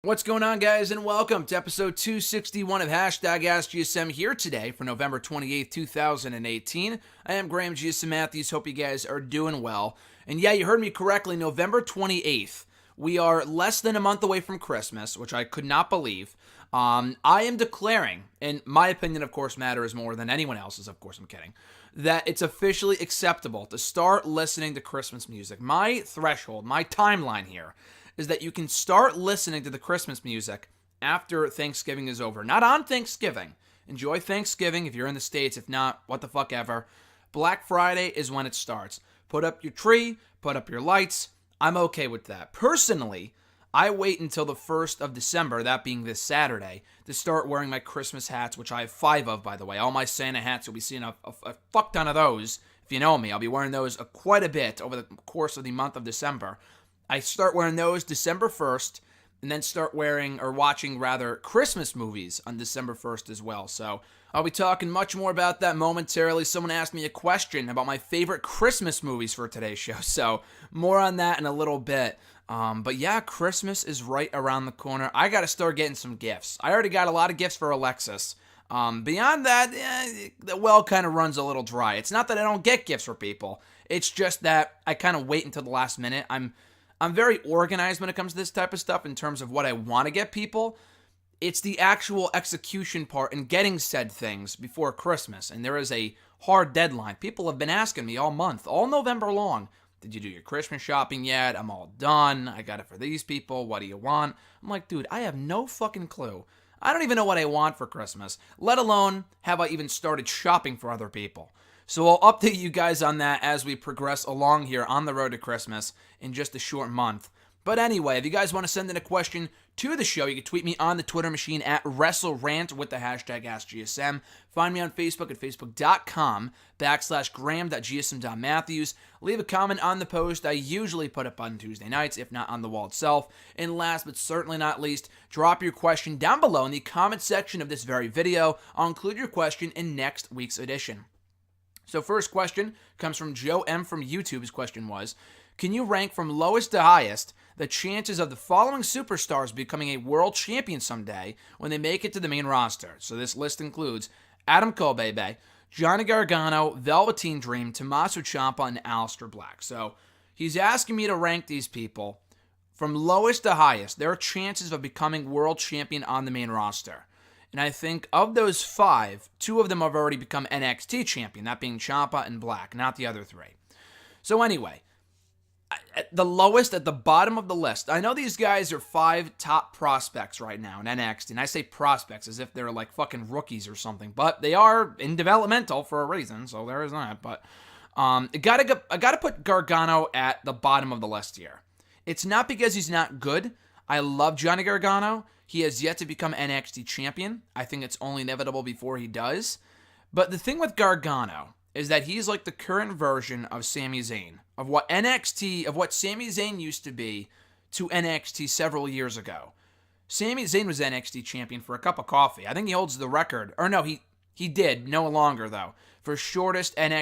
What's going on, guys, and welcome to episode 261 of Hashtag AskGSM here today for November 28th, 2018. I am Graham GSM Matthews. Hope you guys are doing well. And yeah, you heard me correctly, November 28th. We are less than a month away from Christmas, which I could not believe. I am declaring, and my opinion, of course, matters more than anyone else's, of course, I'm kidding, that it's officially acceptable to start listening to Christmas music. My threshold, my timeline here is that you can start listening to the Christmas music after Thanksgiving is over. Not on Thanksgiving. Enjoy Thanksgiving if you're in the States. If not, what the fuck ever. Black Friday is when it starts. Put up your tree, put up your lights. I'm okay with that. Personally, I wait until the 1st of December, that being this Saturday, to start wearing my Christmas hats, which I have 5 of, by the way. All my Santa hats, you'll be seeing a fuck ton of those. If you know me, I'll be wearing those quite a bit over the course of the month of December. I start wearing those December 1st, and then start wearing, or watching rather, Christmas movies on December 1st as well. So I'll be talking much more about that momentarily. Someone asked me a question about my favorite Christmas movies for today's show, so more on that in a little bit. But yeah, Christmas is right around the corner. I got to start getting some gifts. I already got a lot of gifts for Alexis. Beyond that, the well kind of runs a little dry. It's not that I don't get gifts for people. It's just that I kind of wait until the last minute. I'm very organized when it comes to this type of stuff in terms of what I want to get people. It's the actual execution part and getting said things before Christmas. And there is a hard deadline. People have been asking me all month, all November long, did you do your Christmas shopping yet? I'm all done. I got it for these people. What do you want? I'm like, dude, I have no fucking clue. I don't even know what I want for Christmas, let alone have I even started shopping for other people. So I'll update you guys on that as we progress along here on the road to Christmas in just a short month. But anyway, if you guys want to send in a question to the show, you can tweet me on the Twitter machine at WrestleRant with the hashtag AskGSM. Find me on Facebook at facebook.com/Graham.GSM.Matthews. Leave a comment on the post I usually put up on Tuesday nights, if not on the wall itself. And last but certainly not least, drop your question down below in the comment section of this very video. I'll include your question in next week's edition. So first question comes from Joe M. from YouTube. His question was, can you rank from lowest to highest the chances of the following superstars becoming a world champion someday when they make it to the main roster? So this list includes Adam Cole, Johnny Gargano, Velveteen Dream, Tommaso Ciampa, and Aleister Black. So he's asking me to rank these people from lowest to highest, their chances of becoming world champion on the main roster. And I think of those 5, 2 of them have already become NXT champion, that being Ciampa and Black, not the other 3. So anyway, at the lowest, at the bottom of the list, I know these guys are 5 top prospects right now in NXT, and I say prospects as if they're like fucking rookies or something, but they are in developmental for a reason, so there is that. But I gotta put Gargano at the bottom of the list here. It's not because he's not good. I love Johnny Gargano. He has yet to become NXT champion. I think it's only inevitable before he does. But the thing with Gargano is that he's like the current version of Sami Zayn, of what Sami Zayn used to be to NXT several years ago. Sami Zayn was NXT champion for a cup of coffee. I think he holds the record. Or no, he did, no longer though, for shortest reigning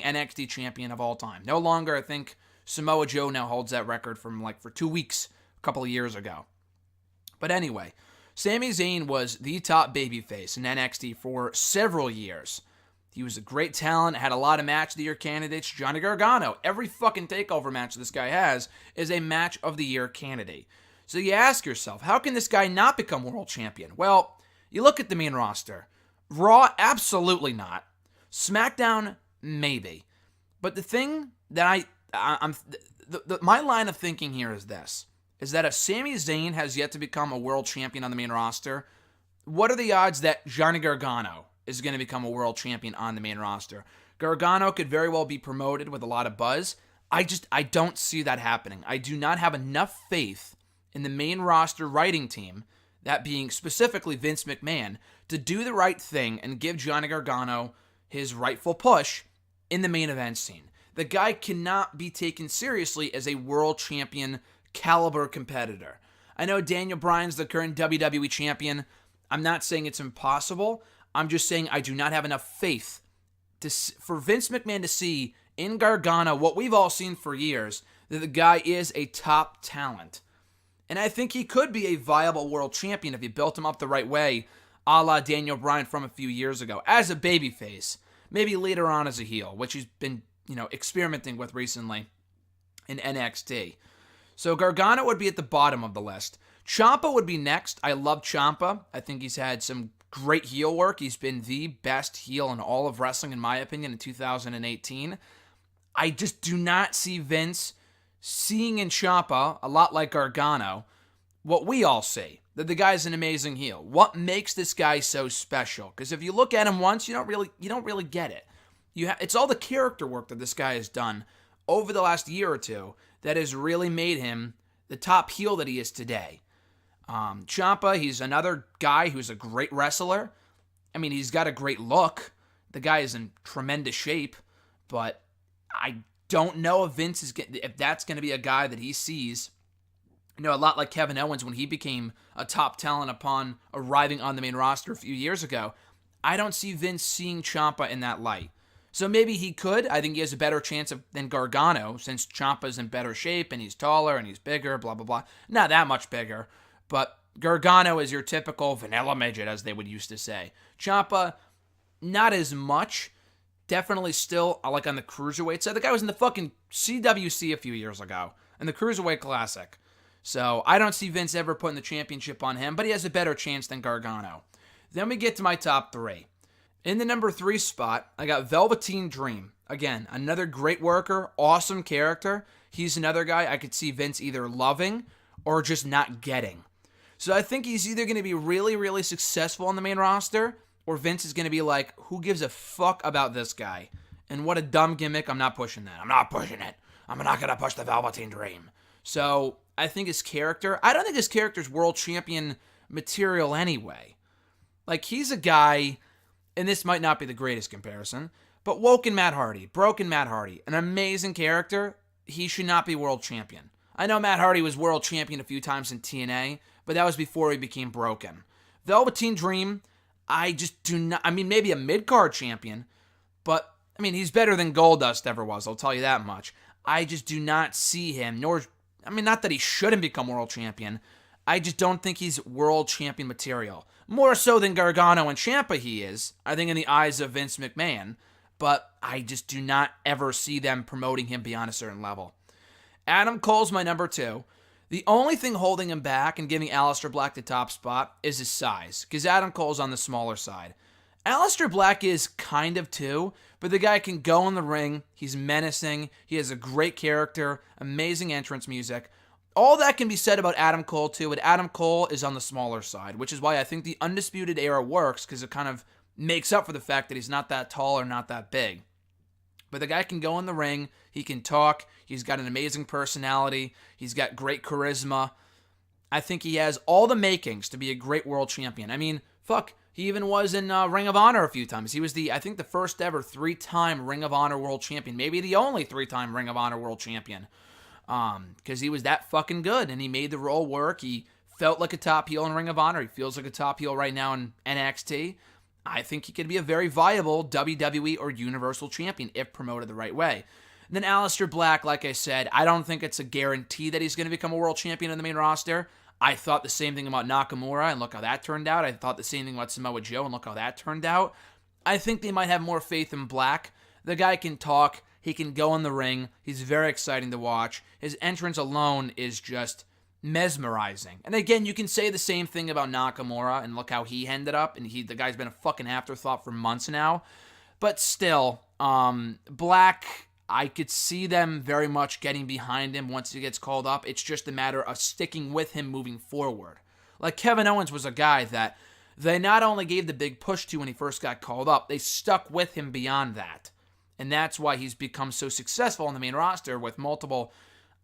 NXT champion of all time. No longer, I think Samoa Joe now holds that record for 2 weeks a couple of years ago. But anyway, Sami Zayn was the top babyface in NXT for several years. He was a great talent, had a lot of match of the year candidates. Johnny Gargano, every fucking takeover match this guy has is a match of the year candidate. So you ask yourself, how can this guy not become world champion? Well, you look at the main roster. Raw, absolutely not. SmackDown, maybe. But the thing that my line of thinking here is this. Is that if Sami Zayn has yet to become a world champion on the main roster, what are the odds that Johnny Gargano is going to become a world champion on the main roster? Gargano could very well be promoted with a lot of buzz. I don't see that happening. I do not have enough faith in the main roster writing team, that being specifically Vince McMahon, to do the right thing and give Johnny Gargano his rightful push in the main event scene. The guy cannot be taken seriously as a world champion caliber competitor. I know Daniel Bryan's the current WWE champion. I'm not saying it's impossible. I'm just saying I do not have enough faith for Vince McMahon to see in Gargano what we've all seen for years, that the guy is a top talent. And I think he could be a viable world champion if you built him up the right way, a la Daniel Bryan from a few years ago, as a babyface. Maybe later on as a heel, which he's been, experimenting with recently in NXT. So Gargano would be at the bottom of the list. Ciampa would be next. I love Ciampa. I think he's had some great heel work. He's been the best heel in all of wrestling, in my opinion, in 2018. I just do not see Vince seeing in Ciampa, a lot like Gargano, what we all see, that the guy's an amazing heel. What makes this guy so special? Because if you look at him once, you don't really get it. It's all the character work that this guy has done over the last year or two that has really made him the top heel that he is today. Ciampa, he's another guy who's a great wrestler. I mean, he's got a great look. The guy is in tremendous shape, but I don't know if that's going to be a guy that he sees. A lot like Kevin Owens when he became a top talent upon arriving on the main roster a few years ago. I don't see Vince seeing Ciampa in that light. So maybe he could. I think he has a better chance than Gargano since Ciampa's in better shape and he's taller and he's bigger, blah, blah, blah. Not that much bigger, but Gargano is your typical vanilla midget, as they would used to say. Ciampa, not as much. Definitely still, like on the Cruiserweight side. The guy was in the fucking CWC a few years ago, in the Cruiserweight Classic. So I don't see Vince ever putting the championship on him, but he has a better chance than Gargano. Then we get to my top three. In the number 3 spot, I got Velveteen Dream. Again, another great worker, awesome character. He's another guy I could see Vince either loving or just not getting. So I think he's either going to be really, really successful on the main roster, or Vince is going to be like, who gives a fuck about this guy? And what a dumb gimmick. I'm not pushing that. I'm not pushing it. I'm not going to push the Velveteen Dream. So I think his character, I don't think his character's world champion material anyway. Like, he's a guy, and this might not be the greatest comparison, but Woken Matt Hardy, Broken Matt Hardy, an amazing character. He should not be world champion. I know Matt Hardy was world champion a few times in TNA, but that was before he became broken. Velveteen Dream, I just do not, maybe a mid-card champion, but, he's better than Goldust ever was, I'll tell you that much. I just do not see him, not that he shouldn't become world champion, I just don't think he's world champion material. More so than Gargano and Ciampa he is, I think in the eyes of Vince McMahon, but I just do not ever see them promoting him beyond a certain level. Adam Cole's my number 2. The only thing holding him back and giving Aleister Black the top spot is his size, because Adam Cole's on the smaller side. Aleister Black is kind of too, but the guy can go in the ring, he's menacing, he has a great character, amazing entrance music. All that can be said about Adam Cole too, but Adam Cole is on the smaller side, which is why I think the Undisputed Era works, because it kind of makes up for the fact that he's not that tall or not that big. But the guy can go in the ring, he can talk, he's got an amazing personality, he's got great charisma. I think he has all the makings to be a great world champion. He even was in Ring of Honor a few times. He was the first ever 3-time Ring of Honor world champion, maybe the only 3-time Ring of Honor world champion. Because he was that fucking good, and he made the role work. He felt like a top heel in Ring of Honor. He feels like a top heel right now in NXT. I think he could be a very viable WWE or Universal Champion if promoted the right way. And then Aleister Black, like I said, I don't think it's a guarantee that he's going to become a world champion in the main roster. I thought the same thing about Nakamura, and look how that turned out. I thought the same thing about Samoa Joe, and look how that turned out. I think they might have more faith in Black. The guy can talk. He can go in the ring. He's very exciting to watch. His entrance alone is just mesmerizing. And again, you can say the same thing about Nakamura, and look how he ended up. And the guy's been a fucking afterthought for months now. But still, Black, I could see them very much getting behind him once he gets called up. It's just a matter of sticking with him moving forward. Like Kevin Owens was a guy that they not only gave the big push to when he first got called up, they stuck with him beyond that. And that's why he's become so successful on the main roster with multiple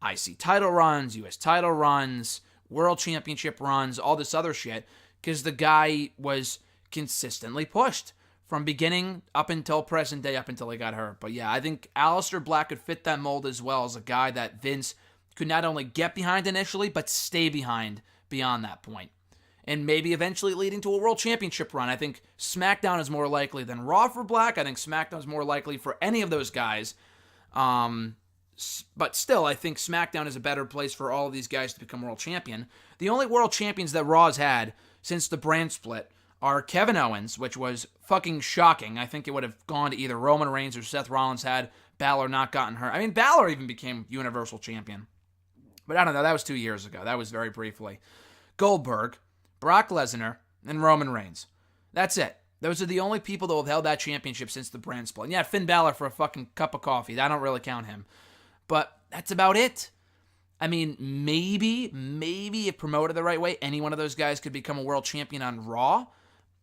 IC title runs, US title runs, World Championship runs, all this other shit, because the guy was consistently pushed from beginning up until present day, up until he got hurt. But yeah, I think Aleister Black could fit that mold as well as a guy that Vince could not only get behind initially, but stay behind beyond that point. And maybe eventually leading to a World Championship run. I think SmackDown is more likely than Raw for Black. I think SmackDown is more likely for any of those guys. But still, I think SmackDown is a better place for all of these guys to become world champion. The only world champions that Raw's had since the brand split are Kevin Owens, which was fucking shocking. I think it would have gone to either Roman Reigns or Seth Rollins had Balor not gotten hurt. I mean, Balor even became Universal Champion. But I don't know, that was 2 years ago. That was very briefly. Goldberg, Brock Lesnar, and Roman Reigns. That's it. Those are the only people that have held that championship since the brand split. And yeah, Finn Balor for a fucking cup of coffee. I don't really count him. But that's about it. I mean, maybe if promoted the right way, any one of those guys could become a world champion on Raw.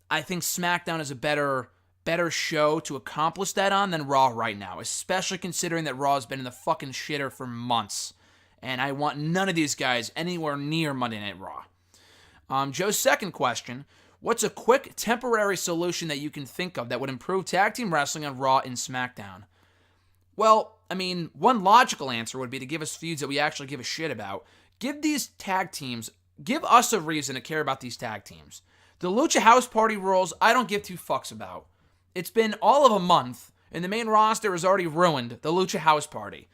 I think SmackDown is a better show to accomplish that on than Raw right now, especially considering that Raw has been in the fucking shitter for months. And I want none of these guys anywhere near Monday Night Raw. Joe's second question, what's a quick temporary solution that you can think of that would improve tag team wrestling on Raw and SmackDown? Well, I mean, one logical answer would be to give us feuds that we actually give a shit about. Give these tag teams, give us a reason to care about these tag teams. The Lucha House Party rules, I don't give two fucks about. It's been all of a month, and the main roster has already ruined the Lucha House Party.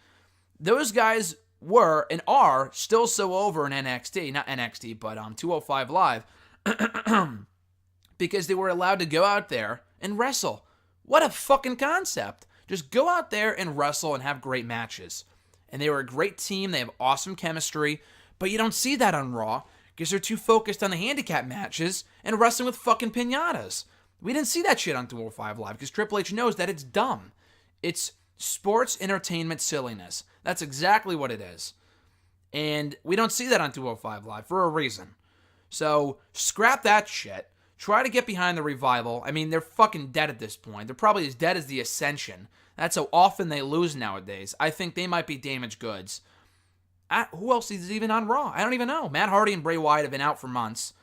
Those guys were and are still so over in NXT, not NXT, but 205 Live, because they were allowed to go out there and wrestle. What a fucking concept. Just go out there and wrestle and have great matches. And they were a great team. They have awesome chemistry. But you don't see that on Raw because they're too focused on the handicap matches and wrestling with fucking piñatas. We didn't see that shit on 205 Live because Triple H knows that it's dumb. It's sports entertainment silliness. That's exactly what it is. And we don't see that on 205 Live for a reason. So scrap that shit. Try to get behind the Revival. I mean, they're fucking dead at this point. They're probably as dead as the Ascension. That's how often they lose nowadays. I think they might be damaged goods. Who else is even on Raw? I don't even know. Matt Hardy and Bray Wyatt have been out for months.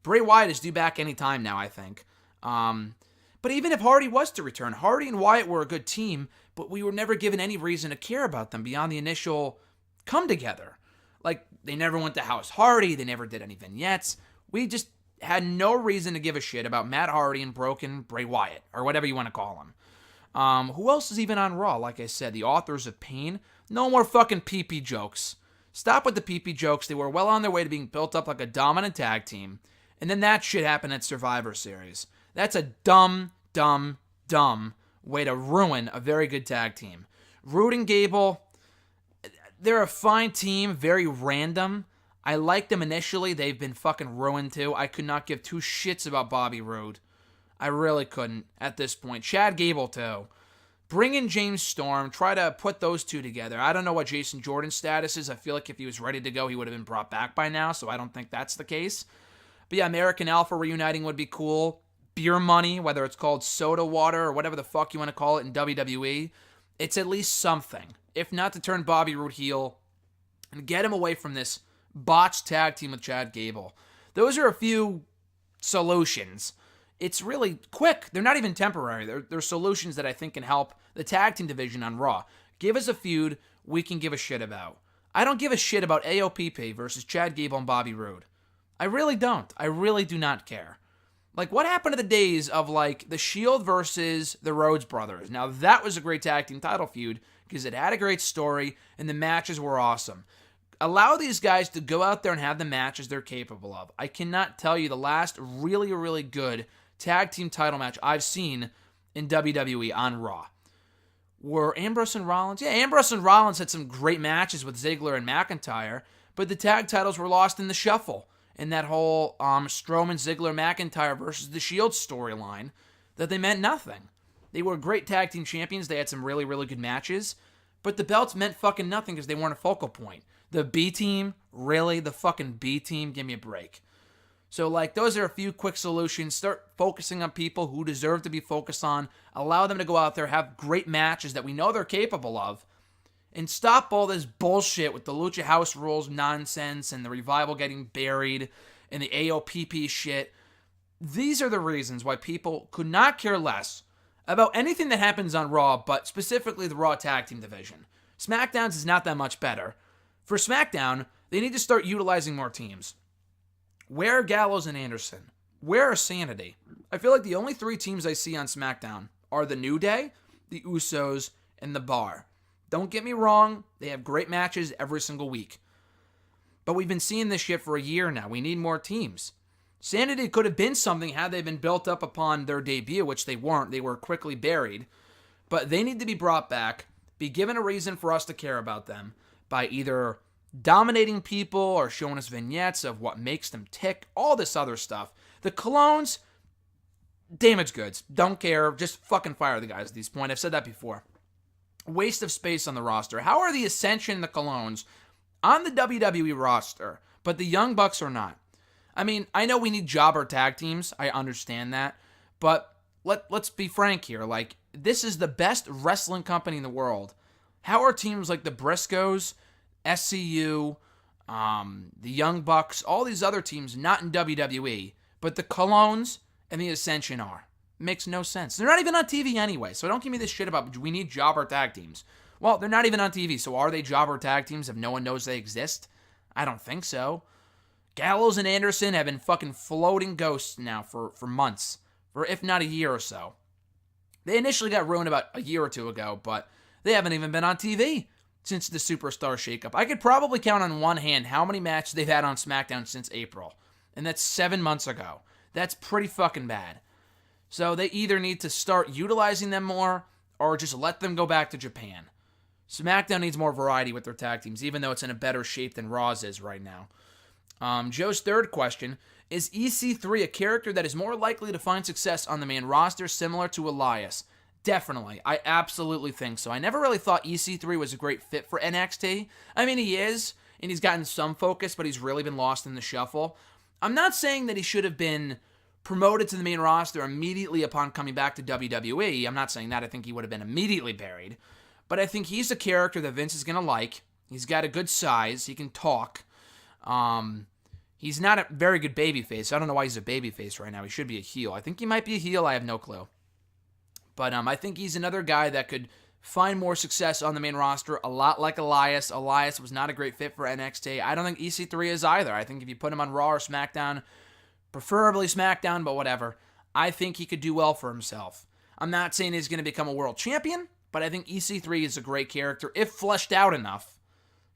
Bray Wyatt is due back any time now, I think. But even if Hardy was to return, Hardy and Wyatt were a good team, but we were never given any reason to care about them beyond the initial come together. Like, they never went to House Hardy. They never did any vignettes. We just had no reason to give a shit about Matt Hardy and broken Bray Wyatt, or whatever you want to call him. Who else is even on Raw? Like I said, the Authors of Pain. No more fucking pee-pee jokes. Stop with the pee-pee jokes. They were well on their way to being built up like a dominant tag team. And then that shit happened at Survivor Series. That's a dumb way to ruin a very good tag team. Rude and Gable, they're a fine team, very random. I liked them initially. They've been fucking ruined too. I could not give two shits about Bobby Roode. I really couldn't at this point. Chad Gable too. Bring in James Storm. Try to put those two together. I don't know what Jason Jordan's status is. I feel like if he was ready to go, he would have been brought back by now, so I don't think that's the case. But yeah, American Alpha reuniting would be cool. Beer money, whether it's called soda water or whatever the fuck you want to call it in WWE, it's at least something. If not to turn Bobby Roode heel and get him away from this botched tag team with Chad Gable. Those are a few solutions. It's really quick. They're not even temporary. They're solutions that I think can help the tag team division on Raw. Give us a feud we can give a shit about. I don't give a shit about AOPP versus Chad Gable and Bobby Roode. I really don't. I really do not care. Like, what happened to the days of, like, the Shield versus the Rhodes Brothers? Now, that was a great tag team title feud because it had a great story and the matches were awesome. Allow these guys to go out there and have the matches they're capable of. I cannot tell you the last really, really good tag team title match I've seen in WWE on Raw. Were Ambrose and Rollins? Yeah, Ambrose and Rollins had some great matches with Ziggler and McIntyre, but the tag titles were lost in the shuffle. In that whole Strowman, Ziggler, McIntyre versus the Shield storyline, that they meant nothing. They were great tag team champions. They had some really, really good matches, but the belts meant fucking nothing because they weren't a focal point. The B team, really? The fucking B team? Give me a break. So, like, those are a few quick solutions. Start focusing on people who deserve to be focused on. Allow them to go out there, have great matches that we know they're capable of. And stop all this bullshit with the Lucha House rules nonsense and the Revival getting buried and the AOPP shit. These are the reasons why people could not care less about anything that happens on Raw, but specifically the Raw Tag Team division. SmackDown's is not that much better. For SmackDown, they need to start utilizing more teams. Where are Gallows and Anderson? Where are Sanity? I feel like the only three teams I see on SmackDown are the New Day, the Usos, and the Bar. Don't get me wrong, they have great matches every single week. But we've been seeing this shit for a year now. We need more teams. Sanity could have been something had they been built up upon their debut, which they weren't. They were quickly buried. But they need to be brought back, be given a reason for us to care about them by either dominating people or showing us vignettes of what makes them tick, all this other stuff. The Colognes, damaged goods. Don't care. Just fucking fire the guys at this point. I've said that before. Waste of space on the roster. How are the Ascension and the Colognes on the WWE roster, but the Young Bucks are not? I mean, I know we need jobber tag teams. I understand that. But let's be frank here. Like, this is the best wrestling company in the world. How are teams like the Briscoes, SCU, the Young Bucks, all these other teams not in WWE, but the Colognes and the Ascension are? Makes no sense. They're not even on TV anyway, so don't give me this shit about we need jobber tag teams. Well, they're not even on TV, so are they jobber tag teams if no one knows they exist? I don't think so. Gallows and Anderson have been fucking floating ghosts now for months, for if not a year or so. They initially got ruined about a year or two ago, but they haven't even been on TV since the Superstar shakeup. I could probably count on one hand how many matches they've had on SmackDown since April, and that's 7 months ago. That's pretty fucking bad. So they either need to start utilizing them more or just let them go back to Japan. SmackDown needs more variety with their tag teams, even though it's in a better shape than Raw's is right now. Joe's third question, is EC3 a character that is more likely to find success on the main roster similar to Elias? Definitely. I absolutely think so. I never really thought EC3 was a great fit for NXT. I mean, he is, and he's gotten some focus, but he's really been lost in the shuffle. I'm not saying that he should have been promoted to the main roster immediately upon coming back to WWE. I'm not saying that. I think he would have been immediately buried. But I think he's a character that Vince is going to like. He's got a good size. He can talk. He's not a very good babyface. I don't know why he's a babyface right now. He should be a heel. I think he might be a heel. I have no clue. But I think he's another guy that could find more success on the main roster, a lot like Elias. Elias was not a great fit for NXT. I don't think EC3 is either. I think if you put him on Raw or SmackDown, preferably SmackDown, but whatever, I think he could do well for himself. I'm not saying he's going to become a world champion, but I think EC3 is a great character, if fleshed out enough,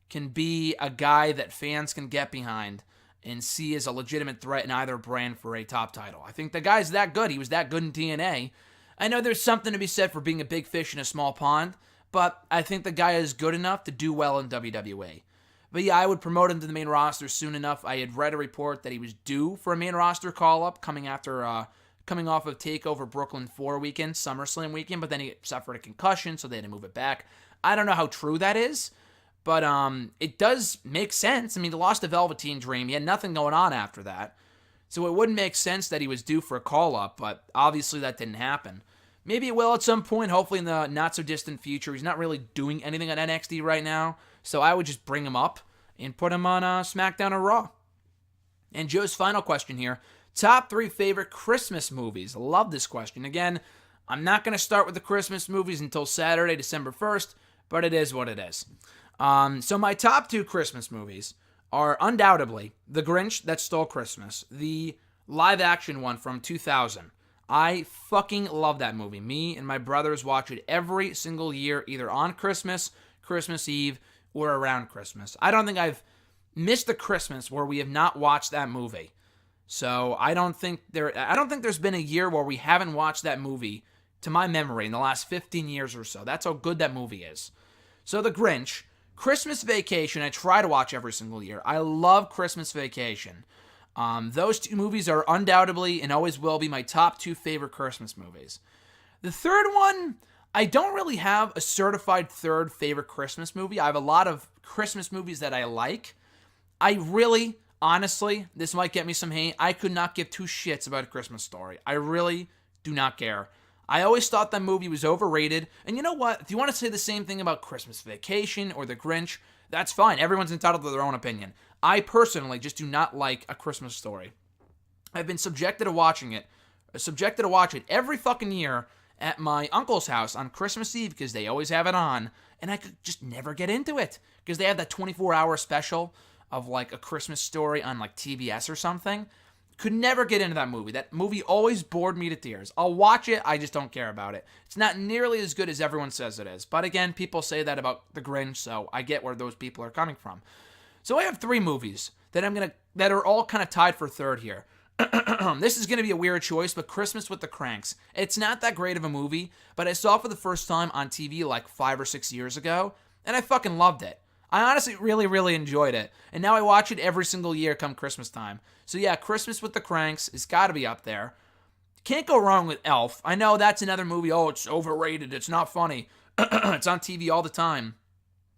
can be a guy that fans can get behind and see as a legitimate threat in either brand for a top title. I think the guy's that good. He was that good in TNA. I know there's something to be said for being a big fish in a small pond, but I think the guy is good enough to do well in WWE. But yeah, I would promote him to the main roster soon enough. I had read a report that he was due for a main roster call-up coming off of TakeOver Brooklyn 4 weekend, SummerSlam weekend, but then he suffered a concussion, so they had to move it back. I don't know how true that is, but it does make sense. I mean, he lost the Velveteen Dream. He had nothing going on after that. So it wouldn't make sense that he was due for a call-up, but obviously that didn't happen. Maybe it will at some point, hopefully in the not-so-distant future. He's not really doing anything on NXT right now, so I would just bring him up and put him on SmackDown or Raw. And Joe's final question here, top 3 favorite Christmas movies. Love this question. Again, I'm not going to start with the Christmas movies until Saturday, December 1st, but it is what it is. So my top 2 Christmas movies are undoubtedly The Grinch That Stole Christmas, the live-action one from 2000. I fucking love that movie. Me and my brothers watch it every single year, either on Christmas, Christmas Eve, or around Christmas. I don't think I've missed a Christmas where we have not watched that movie. So I don't think there's been a year where we haven't watched that movie, to my memory, in the last 15 years or so. That's how good that movie is. So The Grinch, Christmas Vacation, I try to watch every single year. I love Christmas Vacation. Those 2 movies are undoubtedly and always will be my top 2 favorite Christmas movies. The third one, I don't really have a certified third favorite Christmas movie. I have a lot of Christmas movies that I like. I really, honestly, this might get me some hate, I could not give 2 shits about A Christmas Story. I really do not care. I always thought that movie was overrated. And you know what? If you want to say the same thing about Christmas Vacation or The Grinch, that's fine. Everyone's entitled to their own opinion. I personally just do not like A Christmas Story. I've been subjected to watch it every fucking year at my uncle's house on Christmas Eve because they always have it on, and I could just never get into it because they have that 24-hour special of like A Christmas Story on like TBS or something. Could never get into that movie. That movie always bored me to tears. I'll watch it, I just don't care about it. It's not nearly as good as everyone says it is. But again, people say that about The Grinch, so I get where those people are coming from. So I have 3 movies that are all kind of tied for third here. This is going to be a weird choice, but Christmas with the Cranks. It's not that great of a movie, but I saw it for the first time on TV like 5 or 6 years ago, and I fucking loved it. I honestly really, really enjoyed it, and now I watch it every single year come Christmas time. So yeah, Christmas with the Cranks has got to be up there. Can't go wrong with Elf. I know that's another movie, it's overrated, it's not funny. It's on TV all the time,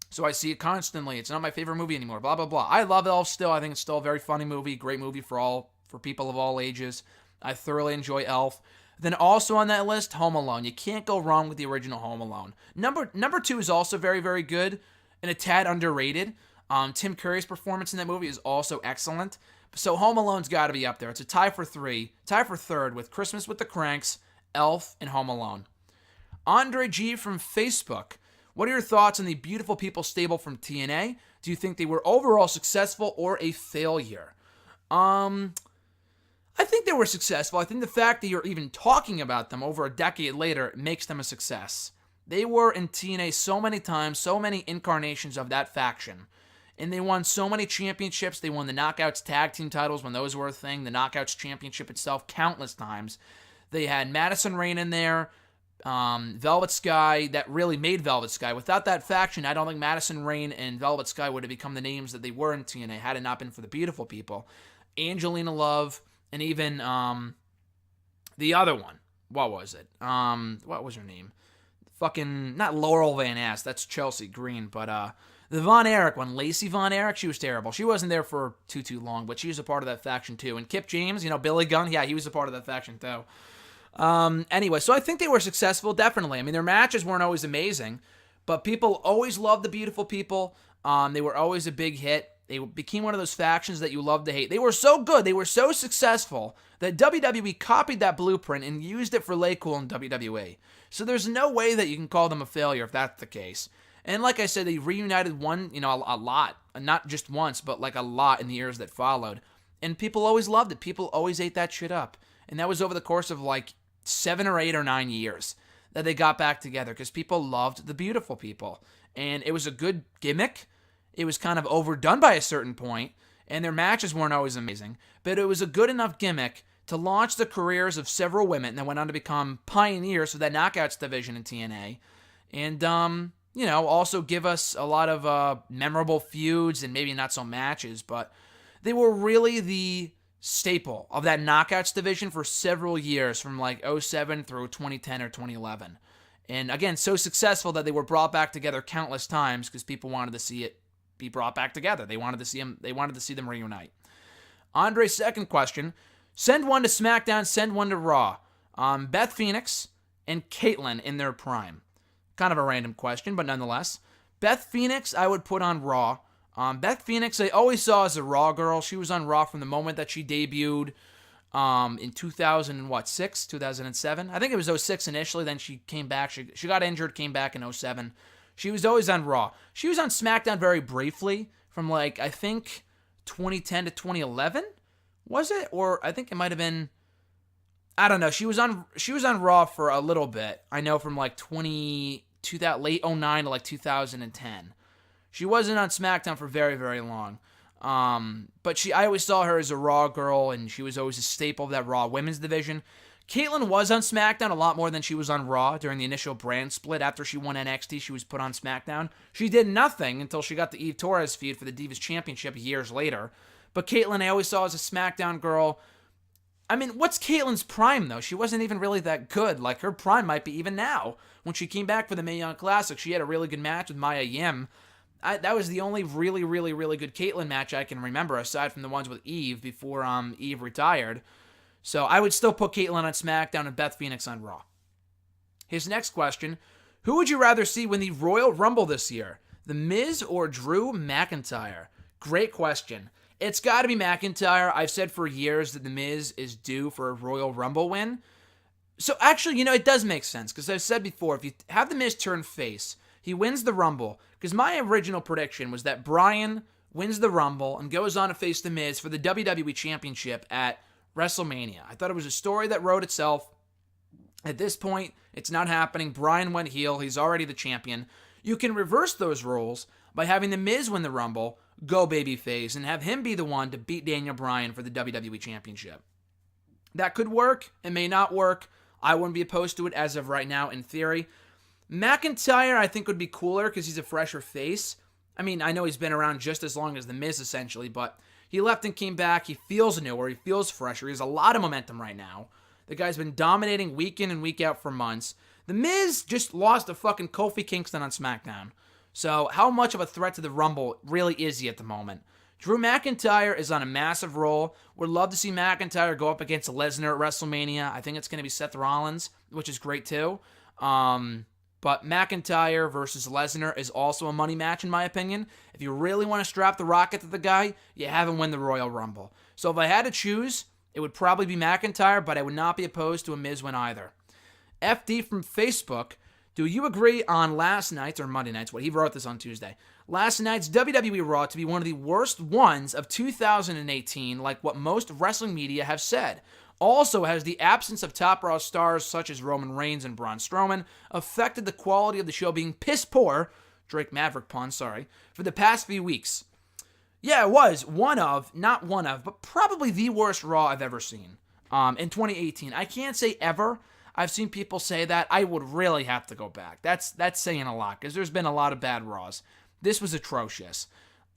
so I see it constantly. It's not my favorite movie anymore, blah, blah, blah. I love Elf still. I think it's still a very funny movie, great movie for people of all ages. I thoroughly enjoy Elf. Then also on that list, Home Alone. You can't go wrong with the original Home Alone. Number 2 is also very, very good and a tad underrated. Tim Curry's performance in that movie is also excellent. So Home Alone's got to be up there. It's a tie for third with Christmas with the Cranks, Elf, and Home Alone. Andre G from Facebook. What are your thoughts on the Beautiful People stable from TNA? Do you think they were overall successful or a failure? I think they were successful. I think the fact that you're even talking about them over a decade later makes them a success. They were in TNA so many times, so many incarnations of that faction. And they won so many championships. They won the Knockouts tag team titles when those were a thing. The Knockouts championship itself countless times. They had Madison Rayne in there. Velvet Sky, that really made Velvet Sky. Without that faction, I don't think Madison Rayne and Velvet Sky would have become the names that they were in TNA had it not been for the Beautiful People. Angelina Love, and even the other one. What was it? What was her name? Fucking, not Laurel Van Ness, that's Chelsea Green, but the Von Erich one, Lacey Von Erich, she was terrible. She wasn't there for too long, but she was a part of that faction too. And Kip James, Billy Gunn, yeah, he was a part of that faction too. Anyway, so I think they were successful, definitely. I mean, their matches weren't always amazing, but people always loved the Beautiful People. They were always a big hit. They became one of those factions that you love to hate. They were so good, they were so successful, that WWE copied that blueprint and used it for Lay Cool in WWE. So there's no way that you can call them a failure if that's the case. And like I said, they reunited a lot. Not just once, but like a lot in the years that followed. And people always loved it. People always ate that shit up. And that was over the course of like 7 or 8 or 9 years that they got back together because people loved the Beautiful People. And it was a good gimmick. It was kind of overdone by a certain point, and their matches weren't always amazing, but it was a good enough gimmick to launch the careers of several women that went on to become pioneers for that Knockouts division in TNA, and, also give us a lot of memorable feuds and maybe not so matches, but they were really the staple of that Knockouts division for several years from like 2007 through 2010 or 2011. And again, so successful that they were brought back together countless times because people wanted to see it be brought back together. They wanted to see them reunite. Andre's second question: send one to SmackDown, send one to Raw. Beth Phoenix and Caitlyn in their prime. Kind of a random question, but nonetheless. Beth Phoenix, I would put on Raw. Beth Phoenix, I always saw as a Raw girl. She was on Raw from the moment that she debuted in 2006, 2007. I think it was 2006 initially, then she came back. She got injured, came back in 2007. She was always on Raw. She was on SmackDown very briefly from like, I think 2010 to 2011. Was it? Or I think it might have been, I don't know. She was on Raw for a little bit. I know from like late 2009 to like 2010. She wasn't on SmackDown for very, very long. But I always saw her as a Raw girl, and she was always a staple of that Raw women's division. Caitlyn was on SmackDown a lot more than she was on Raw during the initial brand split. After she won NXT, she was put on SmackDown. She did nothing until she got the Eve Torres feud for the Divas Championship years later. But Caitlyn, I always saw as a SmackDown girl. I mean, what's Caitlyn's prime, though? She wasn't even really that good. Like, her prime might be even now. When she came back for the Mae Young Classic, she had a really good match with Mia Yim. That was the only really, really, really good Caitlyn match I can remember, aside from the ones with Eve before Eve retired. So I would still put Caitlyn on SmackDown and Beth Phoenix on Raw. His next question: who would you rather see win the Royal Rumble this year? The Miz or Drew McIntyre? Great question. It's got to be McIntyre. I've said for years that The Miz is due for a Royal Rumble win. So actually, it does make sense, because I've said before, if you have The Miz turn face, he wins the Rumble, because my original prediction was that Bryan wins the Rumble and goes on to face The Miz for the WWE Championship at WrestleMania. I thought it was a story that wrote itself. At this point, it's not happening. Bryan went heel. He's already the champion. You can reverse those roles by having The Miz win the Rumble, go babyface, and have him be the one to beat Daniel Bryan for the WWE Championship. That could work. It may not work. I wouldn't be opposed to it as of right now in theory. McIntyre, I think, would be cooler because he's a fresher face. I mean, I know he's been around just as long as The Miz, essentially, but he left and came back. He feels newer. He feels fresher. He has a lot of momentum right now. The guy's been dominating week in and week out for months. The Miz just lost to fucking Kofi Kingston on SmackDown. So how much of a threat to the Rumble really is he at the moment? Drew McIntyre is on a massive roll. Would love to see McIntyre go up against Lesnar at WrestleMania. I think it's going to be Seth Rollins, which is great too. But McIntyre versus Lesnar is also a money match in my opinion. If you really want to strap the rocket to the guy, you have him win the Royal Rumble. So if I had to choose, it would probably be McIntyre, but I would not be opposed to a Miz win either. FD from Facebook, do you agree on last night's, or Monday night's, he wrote this on Tuesday, last night's WWE Raw to be one of the worst ones of 2018, like what most wrestling media have said? Also, has the absence of top Raw stars such as Roman Reigns and Braun Strowman affected the quality of the show being piss poor, Drake Maverick pun, sorry, for the past few weeks? Yeah, it was not one of, but probably the worst Raw I've ever seen in 2018. I can't say ever. I've seen people say that. I would really have to go back. That's saying a lot because there's been a lot of bad Raws. This was atrocious.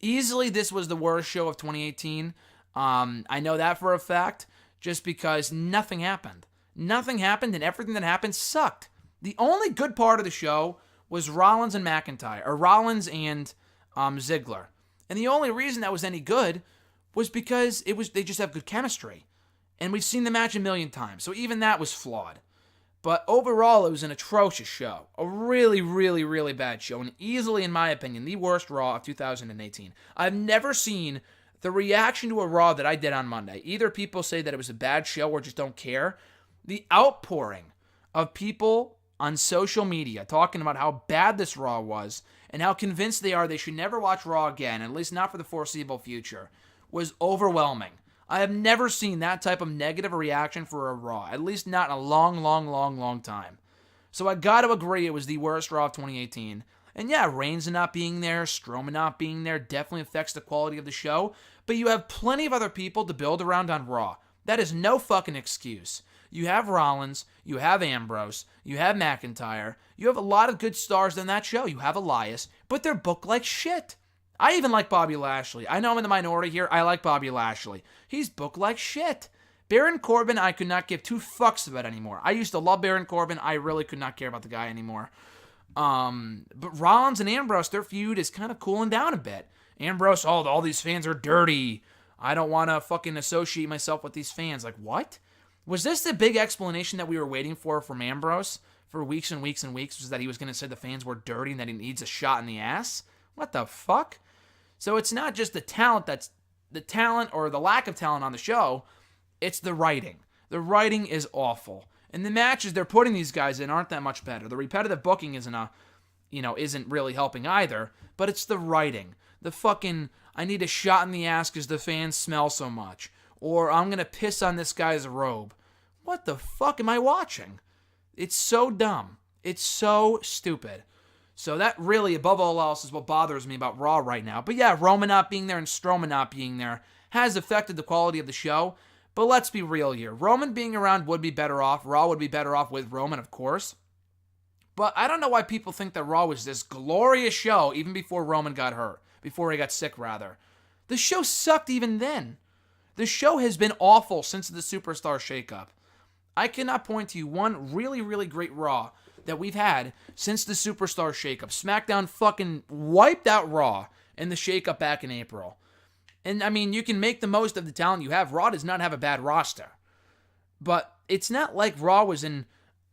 Easily, this was the worst show of 2018. I know that for a fact just because nothing happened. Nothing happened and everything that happened sucked. The only good part of the show was Rollins and McIntyre, or Rollins and Ziggler. And the only reason that was any good was because they just have good chemistry. And we've seen the match a million times, so even that was flawed. But overall, it was an atrocious show. A really, really, really bad show. And easily, in my opinion, the worst Raw of 2018. I've never seen the reaction to a Raw that I did on Monday. Either people say that it was a bad show or just don't care. The outpouring of people on social media talking about how bad this Raw was and how convinced they are they should never watch Raw again, at least not for the foreseeable future, was overwhelming. I have never seen that type of negative reaction for a Raw, at least not in a long, long, long, long time. So I got to agree it was the worst Raw of 2018. And yeah, Reigns not being there, Strowman not being there definitely affects the quality of the show, but you have plenty of other people to build around on Raw. That is no fucking excuse. You have Rollins, you have Ambrose, you have McIntyre, you have a lot of good stars in that show. You have Elias, but they're booked like shit. I even like Bobby Lashley. I know I'm in the minority here. I like Bobby Lashley. He's booked like shit. Baron Corbin, I could not give two fucks about anymore. I used to love Baron Corbin. I really could not care about the guy anymore. But Rollins and Ambrose, their feud is kind of cooling down a bit. Ambrose, all these fans are dirty. I don't want to fucking associate myself with these fans. Like, what? Was this the big explanation that we were waiting for from Ambrose for weeks and weeks and weeks? Was that he was going to say the fans were dirty and that he needs a shot in the ass? What the fuck? So it's not just the talent or the lack of talent on the show. It's the writing. The writing is awful. And the matches they're putting these guys in aren't that much better. The repetitive booking isn't really helping either. But it's the writing. The fucking, I need a shot in the ass because the fans smell so much. Or I'm going to piss on this guy's robe. What the fuck am I watching? It's so dumb. It's so stupid. So that really, above all else, is what bothers me about Raw right now. But yeah, Roman not being there and Strowman not being there has affected the quality of the show. But let's be real here. Roman being around would be better off. Raw would be better off with Roman, of course. But I don't know why people think that Raw was this glorious show even before Roman got hurt. Before he got sick, rather. The show sucked even then. The show has been awful since the Superstar shakeup. I cannot point to you one really, really great Raw that we've had since the Superstar shakeup. SmackDown fucking wiped out Raw in the shakeup back in April. And, I mean, you can make the most of the talent you have. Raw does not have a bad roster. But it's not like Raw was in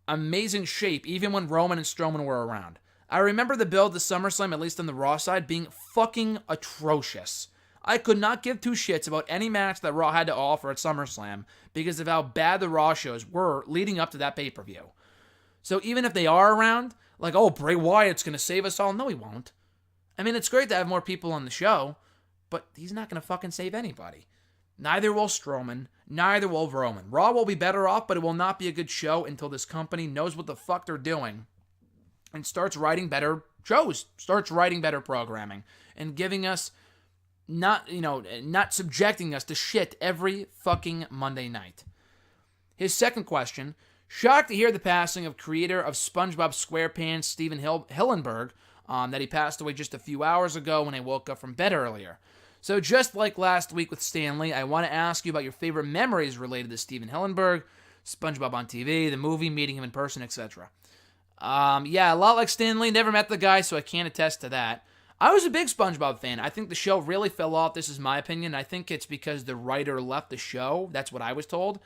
amazing shape even when Roman and Strowman were around. I remember the build to SummerSlam, at least on the Raw side, being fucking atrocious. I could not give two shits about any match that Raw had to offer at SummerSlam because of how bad the Raw shows were leading up to that pay-per-view. So even if they are around, like, oh, Bray Wyatt's going to save us all. No, he won't. I mean, it's great to have more people on the show, but he's not going to fucking save anybody. Neither will Strowman. Neither will Roman. Raw will be better off, but it will not be a good show until this company knows what the fuck they're doing and starts writing better shows, starts writing better programming, and giving us not subjecting us to shit every fucking Monday night. His second question: shocked to hear the passing of creator of SpongeBob SquarePants, Steven Hillenburg, that he passed away just a few hours ago when I woke up from bed earlier. So just like last week with Stanley, I want to ask you about your favorite memories related to Steven Hillenburg, SpongeBob on TV, the movie, meeting him in person, etc. Yeah, a lot like Stanley, never met the guy, so I can't attest to that. I was a big SpongeBob fan. I think the show really fell off. This is my opinion. I think it's because the writer left the show. That's what I was told.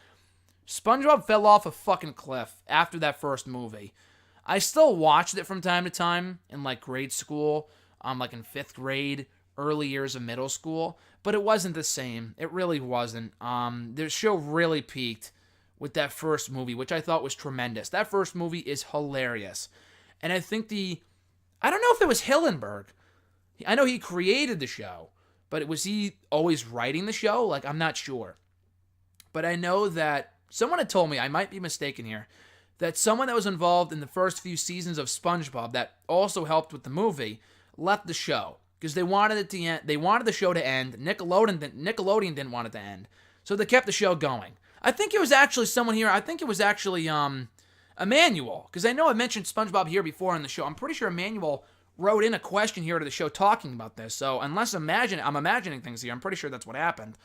SpongeBob fell off a fucking cliff after that first movie. I still watched it from time to time in like grade school, like in 5th grade, early years of middle school, but it wasn't the same. It really wasn't. The show really peaked with that first movie, which I thought was tremendous. That first movie is hilarious. And I think I don't know if it was Hillenburg. I know he created the show, but was he always writing the show? Like, I'm not sure. But I know that someone had told me, I might be mistaken here, that someone that was involved in the first few seasons of SpongeBob that also helped with the movie left the show because they wanted it to end. They wanted the show to end. Nickelodeon didn't want it to end, so they kept the show going. I think it was actually someone here. I think it was actually Emmanuel, because I know I mentioned SpongeBob here before in the show. I'm pretty sure Emmanuel wrote in a question here to the show talking about this. So unless I'm imagining things here, I'm pretty sure that's what happened.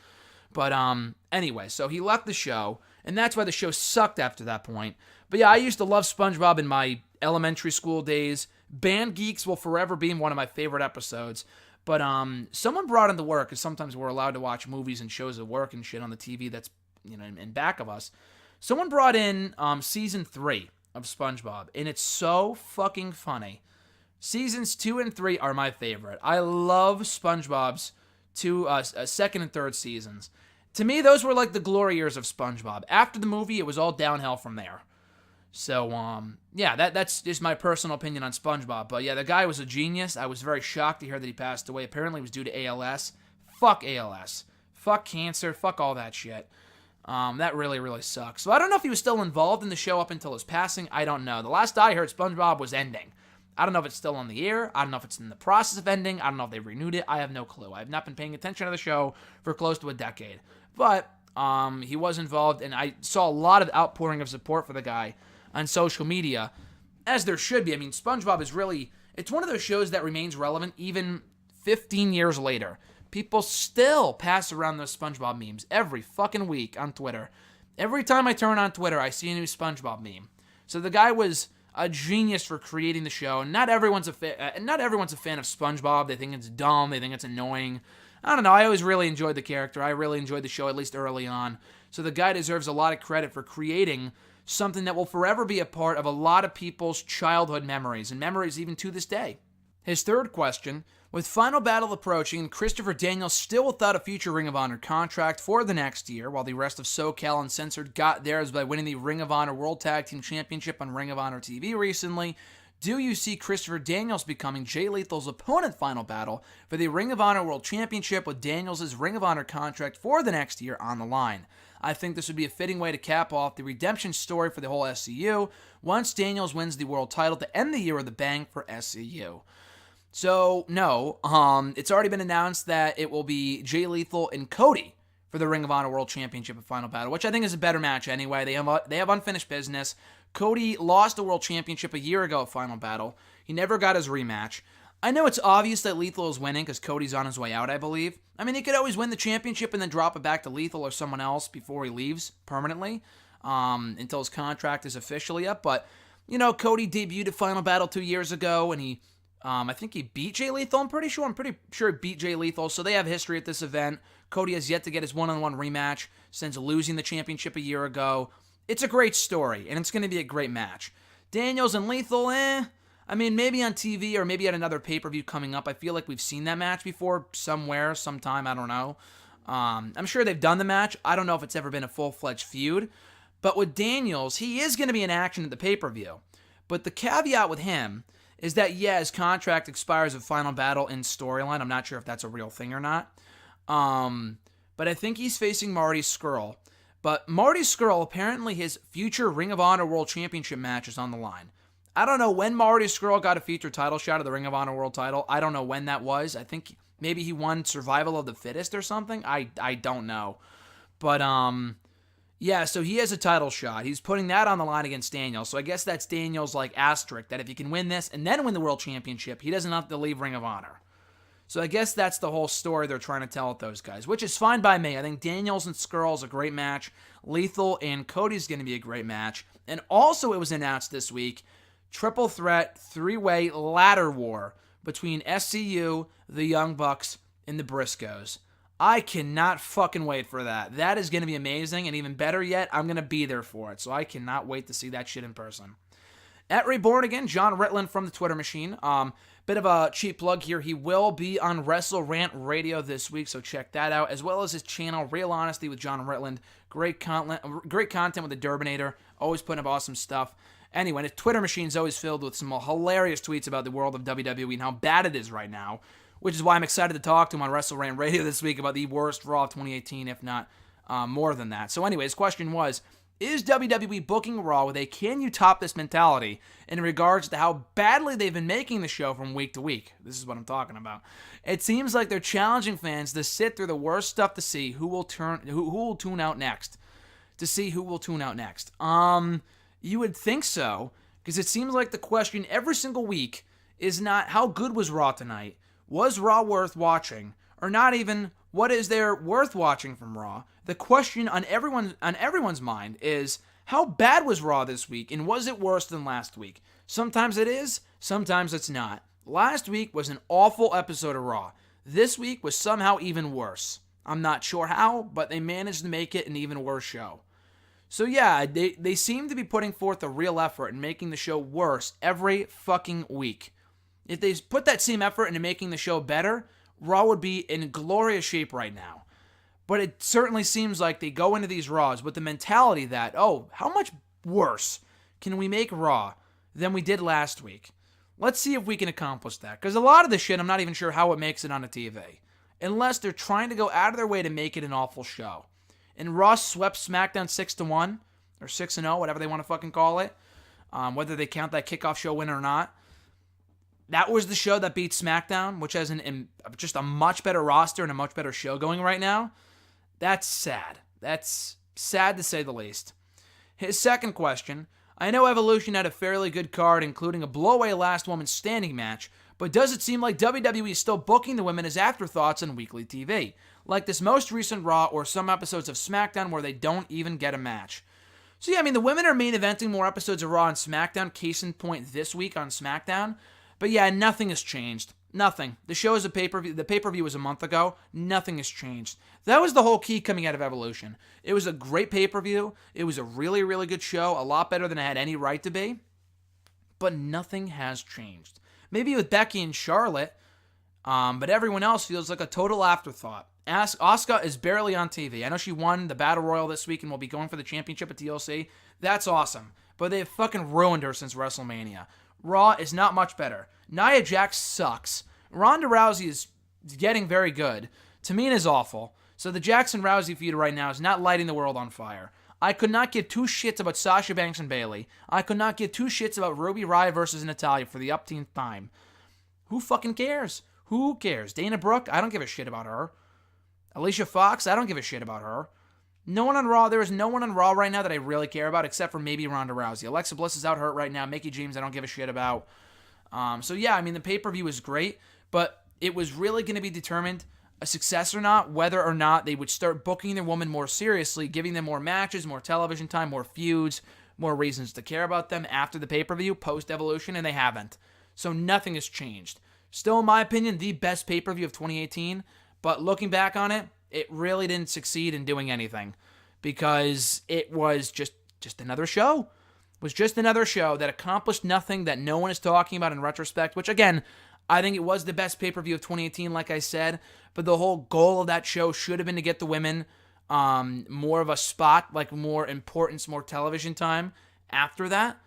But anyway, so he left the show, and that's why the show sucked after that point. But yeah, I used to love SpongeBob in my elementary school days. Band Geeks will forever be one of my favorite episodes. But someone brought into work, because sometimes we're allowed to watch movies and shows at work and shit on the TV that's in back of us. Someone brought in season 3 of SpongeBob, and it's so fucking funny. Seasons 2 and 3 are my favorite. I love SpongeBob's second and third seasons. To me, those were like the glory years of SpongeBob. After the movie, it was all downhill from there. So, yeah, that's just my personal opinion on SpongeBob. But yeah, the guy was a genius. I was very shocked to hear that he passed away. Apparently, it was due to ALS. Fuck ALS. Fuck cancer. Fuck all that shit. That really, really sucks. So I don't know if he was still involved in the show up until his passing. I don't know. The last I heard, SpongeBob was ending. I don't know if it's still on the air. I don't know if it's in the process of ending. I don't know if they renewed it. I have no clue. I have not been paying attention to the show for close to a decade. But he was involved, and I saw a lot of outpouring of support for the guy on social media, as there should be. I mean, SpongeBob is really, it's one of those shows that remains relevant even 15 years later. People still pass around those SpongeBob memes every fucking week on Twitter. Every time I turn on Twitter, I see a new SpongeBob meme. So the guy was a genius for creating the show. Not everyone's a fan of SpongeBob. They think it's dumb. They think it's annoying. I don't know. I always really enjoyed the character. I really enjoyed the show, at least early on. So the guy deserves a lot of credit for creating something that will forever be a part of a lot of people's childhood memories, and memories even to this day. His third question: with Final Battle approaching and Christopher Daniels still without a future Ring of Honor contract for the next year, while the rest of SoCal Uncensored got theirs by winning the Ring of Honor World Tag Team Championship on Ring of Honor TV recently, do you see Christopher Daniels becoming Jay Lethal's opponent Final Battle for the Ring of Honor World Championship with Daniels' Ring of Honor contract for the next year on the line? I think this would be a fitting way to cap off the redemption story for the whole SCU once Daniels wins the world title to end the year with a bang for SCU. So, no, it's already been announced that it will be Jay Lethal and Cody for the Ring of Honor World Championship at Final Battle, which I think is a better match anyway. They have unfinished business. Cody lost the World Championship a year ago at Final Battle. He never got his rematch. I know it's obvious that Lethal is winning because Cody's on his way out, I believe. I mean, he could always win the championship and then drop it back to Lethal or someone else before he leaves permanently until his contract is officially up. But, Cody debuted at Final Battle 2 years ago, and I think he beat Jay Lethal. I'm pretty sure he beat Jay Lethal, so they have history at this event. Cody has yet to get his one-on-one rematch since losing the championship a year ago. It's a great story, and it's going to be a great match. Daniels and Lethal, I mean, maybe on TV or maybe at another pay-per-view coming up. I feel like we've seen that match before somewhere, sometime, I don't know. I'm sure they've done the match. I don't know if it's ever been a full-fledged feud. But with Daniels, he is going to be in action at the pay-per-view. But the caveat with him is that, yeah, his contract expires at Final Battle in storyline. I'm not sure if that's a real thing or not. but I think he's facing Marty Scurll. But Marty Scurll, apparently his future Ring of Honor World Championship match is on the line. I don't know when Marty Scurll got a featured title shot at the Ring of Honor World title. I don't know when that was. I think maybe he won Survival of the Fittest or something. I don't know. But, yeah, so he has a title shot. He's putting that on the line against Daniel. So I guess that's Daniel's, asterisk, that if he can win this and then win the World Championship, he doesn't have to leave Ring of Honor. So I guess that's the whole story they're trying to tell with those guys, which is fine by me. I think Daniels and Scurll's a great match. Lethal and Cody's going to be a great match. And also it was announced this week, triple threat, three-way ladder war between SCU, the Young Bucks, and the Briscoes. I cannot fucking wait for that. That is going to be amazing, and even better yet, I'm going to be there for it. So I cannot wait to see that shit in person. At Reborn again, John Ritland from the Twitter machine. Bit of a cheap plug here. He will be on Wrestle Rant Radio this week, so check that out, as well as his channel, Real Honesty with John Ritland. Great content with the Durbinator. Always putting up awesome stuff. Anyway, his Twitter machine's always filled with some hilarious tweets about the world of WWE and how bad it is right now, which is why I'm excited to talk to him on Wrestle Rant Radio this week about the worst Raw of 2018, if not more than that. So anyway, his question was, is WWE booking Raw with a can you top this mentality in regards to how badly they've been making the show from week to week? This is what I'm talking about. It seems like they're challenging fans to sit through the worst stuff to see who will tune out next. You would think so, because it seems like the question every single week is not how good was Raw tonight, was Raw worth watching, or not even what is there worth watching from Raw. The question on everyone's mind is how bad was Raw this week, and was it worse than last week? Sometimes it is, sometimes it's not. Last week was an awful episode of Raw. This week was somehow even worse. I'm not sure how, but they managed to make it an even worse show. So yeah, they seem to be putting forth a real effort in making the show worse every fucking week. If they put that same effort into making the show better, Raw would be in glorious shape right now. But it certainly seems like they go into these Raws with the mentality that, oh, how much worse can we make Raw than we did last week? Let's see if we can accomplish that. Because a lot of the shit, I'm not even sure how it makes it on a TV. Unless they're trying to go out of their way to make it an awful show. And Raw swept SmackDown 6-1, or 6-0, whatever they want to fucking call it. Whether they count that kickoff show win or not. That was the show that beat SmackDown, which has just a much better roster and a much better show going right now. That's sad. That's sad to say the least. His second question, I know Evolution had a fairly good card, including a blowaway last woman standing match, but does it seem like WWE is still booking the women as afterthoughts on weekly TV? Like this most recent Raw or some episodes of SmackDown where they don't even get a match. So yeah, the women are main eventing more episodes of Raw and SmackDown, case in point this week on SmackDown. But yeah, nothing has changed. Nothing. The show is a pay-per-view. The pay-per-view was a month ago. Nothing has changed. That was the whole key coming out of Evolution. It was a great pay-per-view. It was a really, really good show. A lot better than it had any right to be. But nothing has changed. Maybe with Becky and Charlotte, but everyone else feels like a total afterthought. Asuka is barely on TV. I know she won the Battle Royal this week and will be going for the championship at TLC. That's awesome. But they've fucking ruined her since WrestleMania. Raw is not much better. Nia Jax sucks. Ronda Rousey is getting very good. Tamina's awful. So the Jackson-Rousey feud right now is not lighting the world on fire. I could not give two shits about Sasha Banks and Bayley. I could not give two shits about Ruby Riott versus Natalya for the upteenth time. Who fucking cares? Who cares? Dana Brooke? I don't give a shit about her. Alicia Fox? I don't give a shit about her. No one on Raw. There is no one on Raw right now that I really care about except for maybe Ronda Rousey. Alexa Bliss is out hurt right now. Mickie James I don't give a shit about. So yeah, the pay-per-view was great, but it was really going to be determined a success or not, whether or not they would start booking their women more seriously, giving them more matches, more television time, more feuds, more reasons to care about them after the pay-per-view, post-Evolution, and they haven't. So nothing has changed. Still, in my opinion, the best pay-per-view of 2018, but looking back on it, it really didn't succeed in doing anything because it was just another show. It was just another show that accomplished nothing that no one is talking about in retrospect, which again, I think it was the best pay-per-view of 2018, like I said, but the whole goal of that show should have been to get the women more of a spot, like more importance, more television time after that.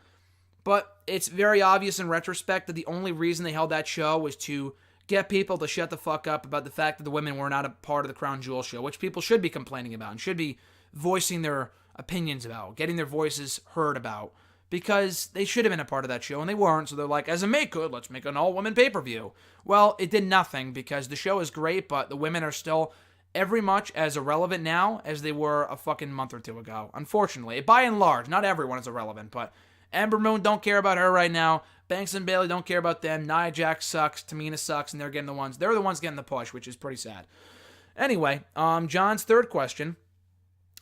But it's very obvious in retrospect that the only reason they held that show was to get people to shut the fuck up about the fact that the women were not a part of the Crown Jewel show, which people should be complaining about and should be voicing their opinions about, getting their voices heard about, because they should have been a part of that show, and they weren't, so they're like, as a make good, let's make an all-women pay-per-view. Well, it did nothing, because the show is great, but the women are still every much as irrelevant now as they were a fucking month or two ago. Unfortunately, by and large, not everyone is irrelevant, but Ember Moon, don't care about her right now. Banks and Bailey, don't care about them. Nia Jax sucks. Tamina sucks, and they're the ones getting the push, which is pretty sad. Anyway, John's third question.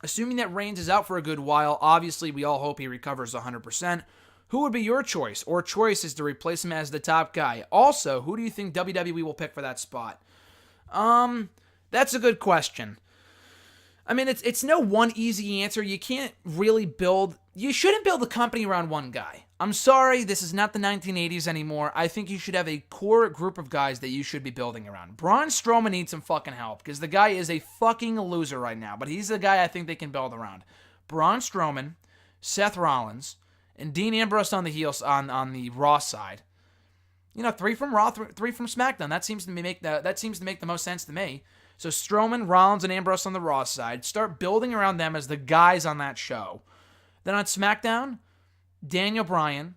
Assuming that Reigns is out for a good while, obviously we all hope he recovers 100%. Who would be your choice or choices to replace him as the top guy? Also, who do you think WWE will pick for that spot? That's a good question. I mean, it's no one easy answer. You shouldn't build a company around one guy. I'm sorry, this is not the 1980s anymore. I think you should have a core group of guys that you should be building around. Braun Strowman needs some fucking help, because the guy is a fucking loser right now, but he's the guy I think they can build around. Braun Strowman, Seth Rollins, and Dean Ambrose on the heels on the Raw side. 3 from Raw, 3 from SmackDown. That seems to make the most sense to me. So Strowman, Rollins, and Ambrose on the Raw side. Start building around them as the guys on that show. Then on SmackDown, Daniel Bryan,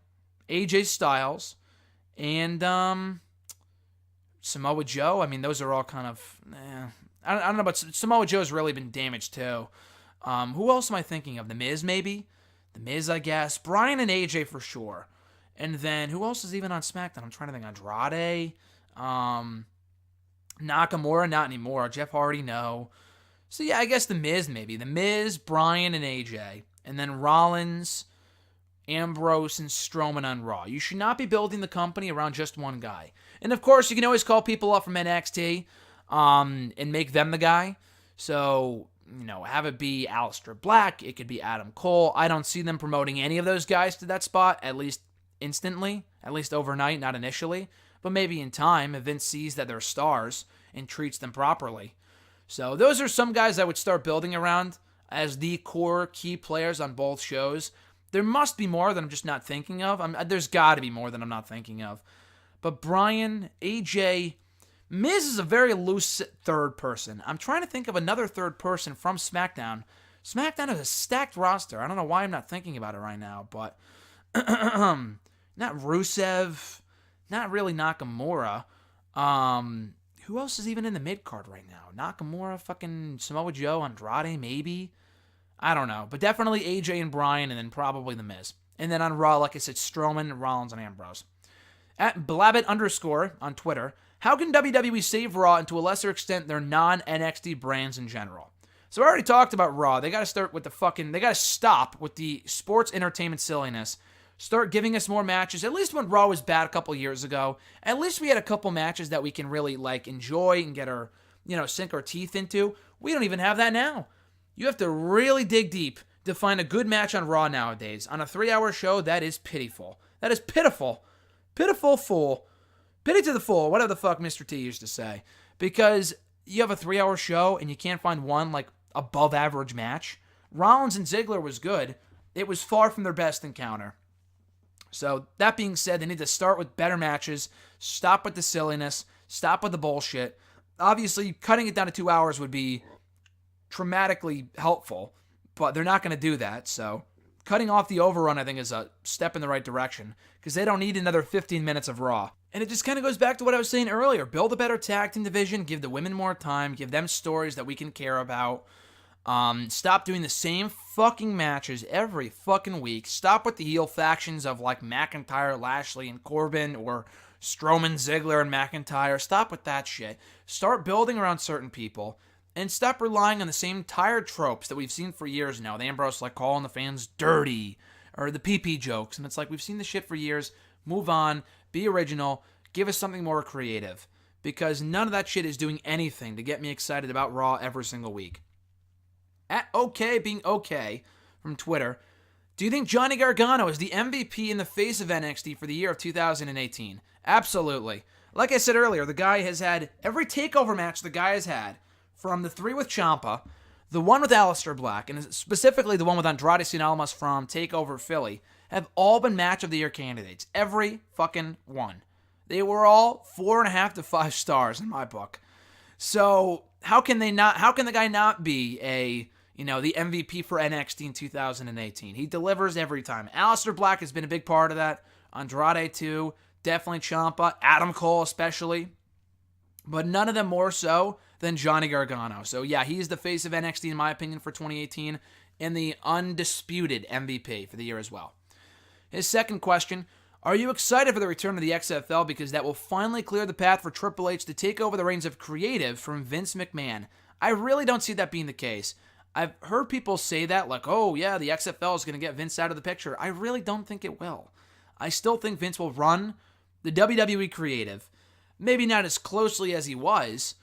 AJ Styles, and Samoa Joe. I mean, those are all kind of... I don't know, but Samoa Joe's really been damaged too. Who else am I thinking of? The Miz, maybe? The Miz, I guess. Bryan and AJ for sure. And then, who else is even on SmackDown? I'm trying to think. Andrade. Nakamura, not anymore. Jeff Hardy, no. So yeah, I guess The Miz, maybe. The Miz, Bryan, and AJ. And then Rollins, Ambrose, and Strowman on Raw. You should not be building the company around just one guy. And of course, you can always call people up from NXT and make them the guy. So, have it be Aleister Black. It could be Adam Cole. I don't see them promoting any of those guys to that spot, at least instantly, at least overnight, not initially. But maybe in time, if Vince sees that they're stars and treats them properly. So those are some guys I would start building around as the core key players on both shows. There must be more that I'm just not thinking of. There's got to be more that I'm not thinking of. But Bryan, AJ, Miz is a very loose third person. I'm trying to think of another third person from SmackDown. SmackDown has a stacked roster. I don't know why I'm not thinking about it right now, but not Rusev. Not really Nakamura. Who else is even in the mid-card right now? Nakamura, fucking Samoa Joe, Andrade, maybe? I don't know. But definitely AJ and Bryan, and then probably The Miz. And then on Raw, like I said, Strowman, Rollins, and Ambrose. At Blabbit_ on Twitter, how can WWE save Raw and to a lesser extent their non-NXT brands in general? So I already talked about Raw. They got to stop with the sports entertainment silliness. Start giving us more matches. At least when Raw was bad a couple years ago, at least we had a couple matches that we can really enjoy and get our, sink our teeth into. We don't even have that now. You have to really dig deep to find a good match on Raw nowadays. On a 3-hour show, that is pitiful. That is pitiful. Pitiful fool. Pity to the fool, whatever the fuck Mr. T used to say. Because you have a 3-hour show and you can't find one, above average match. Rollins and Ziggler was good. It was far from their best encounter. So, that being said, they need to start with better matches, stop with the silliness, stop with the bullshit. Obviously, cutting it down to 2 hours would be dramatically helpful, but they're not going to do that. So, cutting off the overrun, I think, is a step in the right direction, because they don't need another 15 minutes of Raw. And it just kind of goes back to what I was saying earlier. Build a better tag team division, give the women more time, give them stories that we can care about. Stop doing the same fucking matches every fucking week. Stop with the heel factions of McIntyre, Lashley, and Corbin, or Strowman, Ziggler, and McIntyre. Stop with that shit. Start building around certain people, and stop relying on the same tired tropes that we've seen for years now. The Ambrose calling the fans dirty, or the PP jokes, and it's we've seen this shit for years. Move on, be original, give us something more creative, because none of that shit is doing anything to get me excited about Raw every single week. At OK being okay from Twitter, do you think Johnny Gargano is the MVP in the face of NXT for the year of 2018? Absolutely. Like I said earlier, the guy has had every takeover match the guy has had, from the 3 with Ciampa, the one with Aleister Black, and specifically the one with Andrade Cien Almas from TakeOver Philly, have all been match of the year candidates. Every fucking one. They were all 4.5 to 5 stars in my book. So how can the guy not be the MVP for NXT in 2018? He delivers every time. Aleister Black has been a big part of that. Andrade too. Definitely Ciampa. Adam Cole especially. But none of them more so than Johnny Gargano. So yeah, he's the face of NXT in my opinion for 2018 and the undisputed MVP for the year as well. His second question, are you excited for the return of the XFL because that will finally clear the path for Triple H to take over the reins of creative from Vince McMahon? I really don't see that being the case. I've heard people say that like, oh yeah, the XFL is going to get Vince out of the picture. I really don't think it will. I still think Vince will run the WWE creative. Maybe not as closely as he was,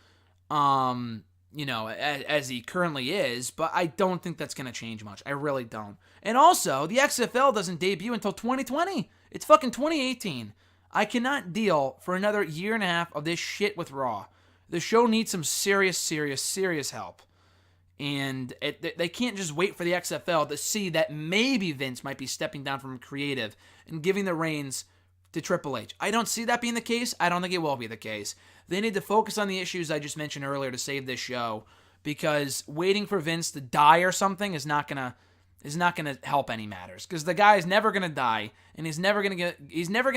as he currently is, but I don't think that's going to change much. I really don't. And also, the XFL doesn't debut until 2020. It's fucking 2018. I cannot deal for another year and a half of this shit with Raw. The show needs some serious help. And they can't just wait for the XFL to see that maybe Vince might be stepping down from creative and giving the reins to Triple H. I don't see that being the case. I don't think it will be the case. They need to focus on the issues I just mentioned earlier to save this show, because waiting for Vince to die or something is not gonna help any matters. Because the guy is never gonna die, and he's never gonna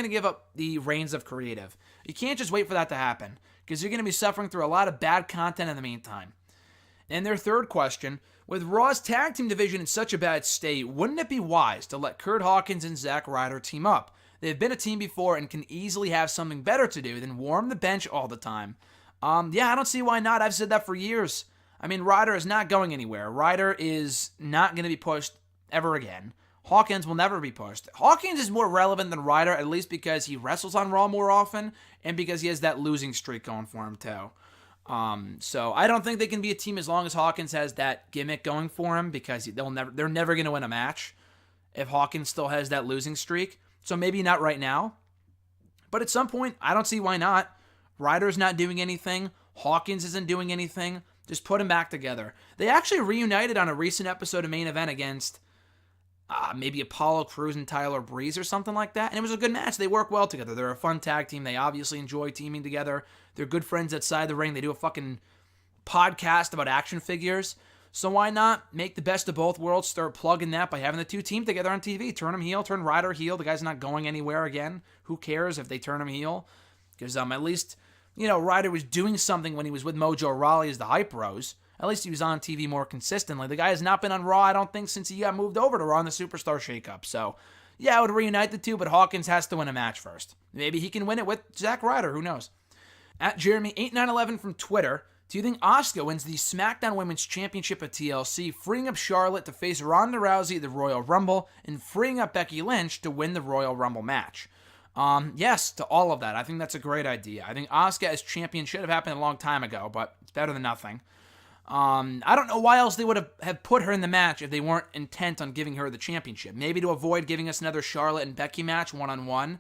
give up the reins of creative. You can't just wait for that to happen, because you're gonna be suffering through a lot of bad content in the meantime. And their third question, with Raw's tag team division in such a bad state, wouldn't it be wise to let Kurt Hawkins and Zack Ryder team up? They've been a team before and can easily have something better to do than warm the bench all the time. I don't see why not. I've said that for years. I mean, Ryder is not going anywhere. Ryder is not going to be pushed ever again. Hawkins will never be pushed. Hawkins is more relevant than Ryder, at least because he wrestles on Raw more often and because he has that losing streak going for him too. So I don't think they can be a team as long as Hawkins has that gimmick going for him, because they're never going to win a match if Hawkins still has that losing streak. So maybe not right now, but at some point, I don't see why not. Ryder's not doing anything. Hawkins isn't doing anything. Just put them back together. They actually reunited on a recent episode of Main Event against maybe Apollo Crews and Tyler Breeze or something like that, and it was a good match. They work well together. They're a fun tag team. They obviously enjoy teaming together. They're good friends outside the ring. They do a fucking podcast about action figures. So why not make the best of both worlds, start plugging that by having the two team together on TV. Turn him heel, turn Ryder heel. The guy's not going anywhere again. Who cares if they turn him heel? Because at least, Ryder was doing something when he was with Mojo Rawley as the Hype Bros. At least he was on TV more consistently. The guy has not been on Raw, I don't think, since he got moved over to Raw in the Superstar Shakeup. So, yeah, I would reunite the two, but Hawkins has to win a match first. Maybe he can win it with Zack Ryder. Who knows? At Jeremy8911 from Twitter, do you think Asuka wins the SmackDown Women's Championship at TLC, freeing up Charlotte to face Ronda Rousey at the Royal Rumble, and freeing up Becky Lynch to win the Royal Rumble match? Yes, to all of that. I think that's a great idea. I think Asuka as champion should have happened a long time ago, but it's better than nothing. I don't know why else they would have put her in the match if they weren't intent on giving her the championship. Maybe to avoid giving us another Charlotte and Becky match one-on-one.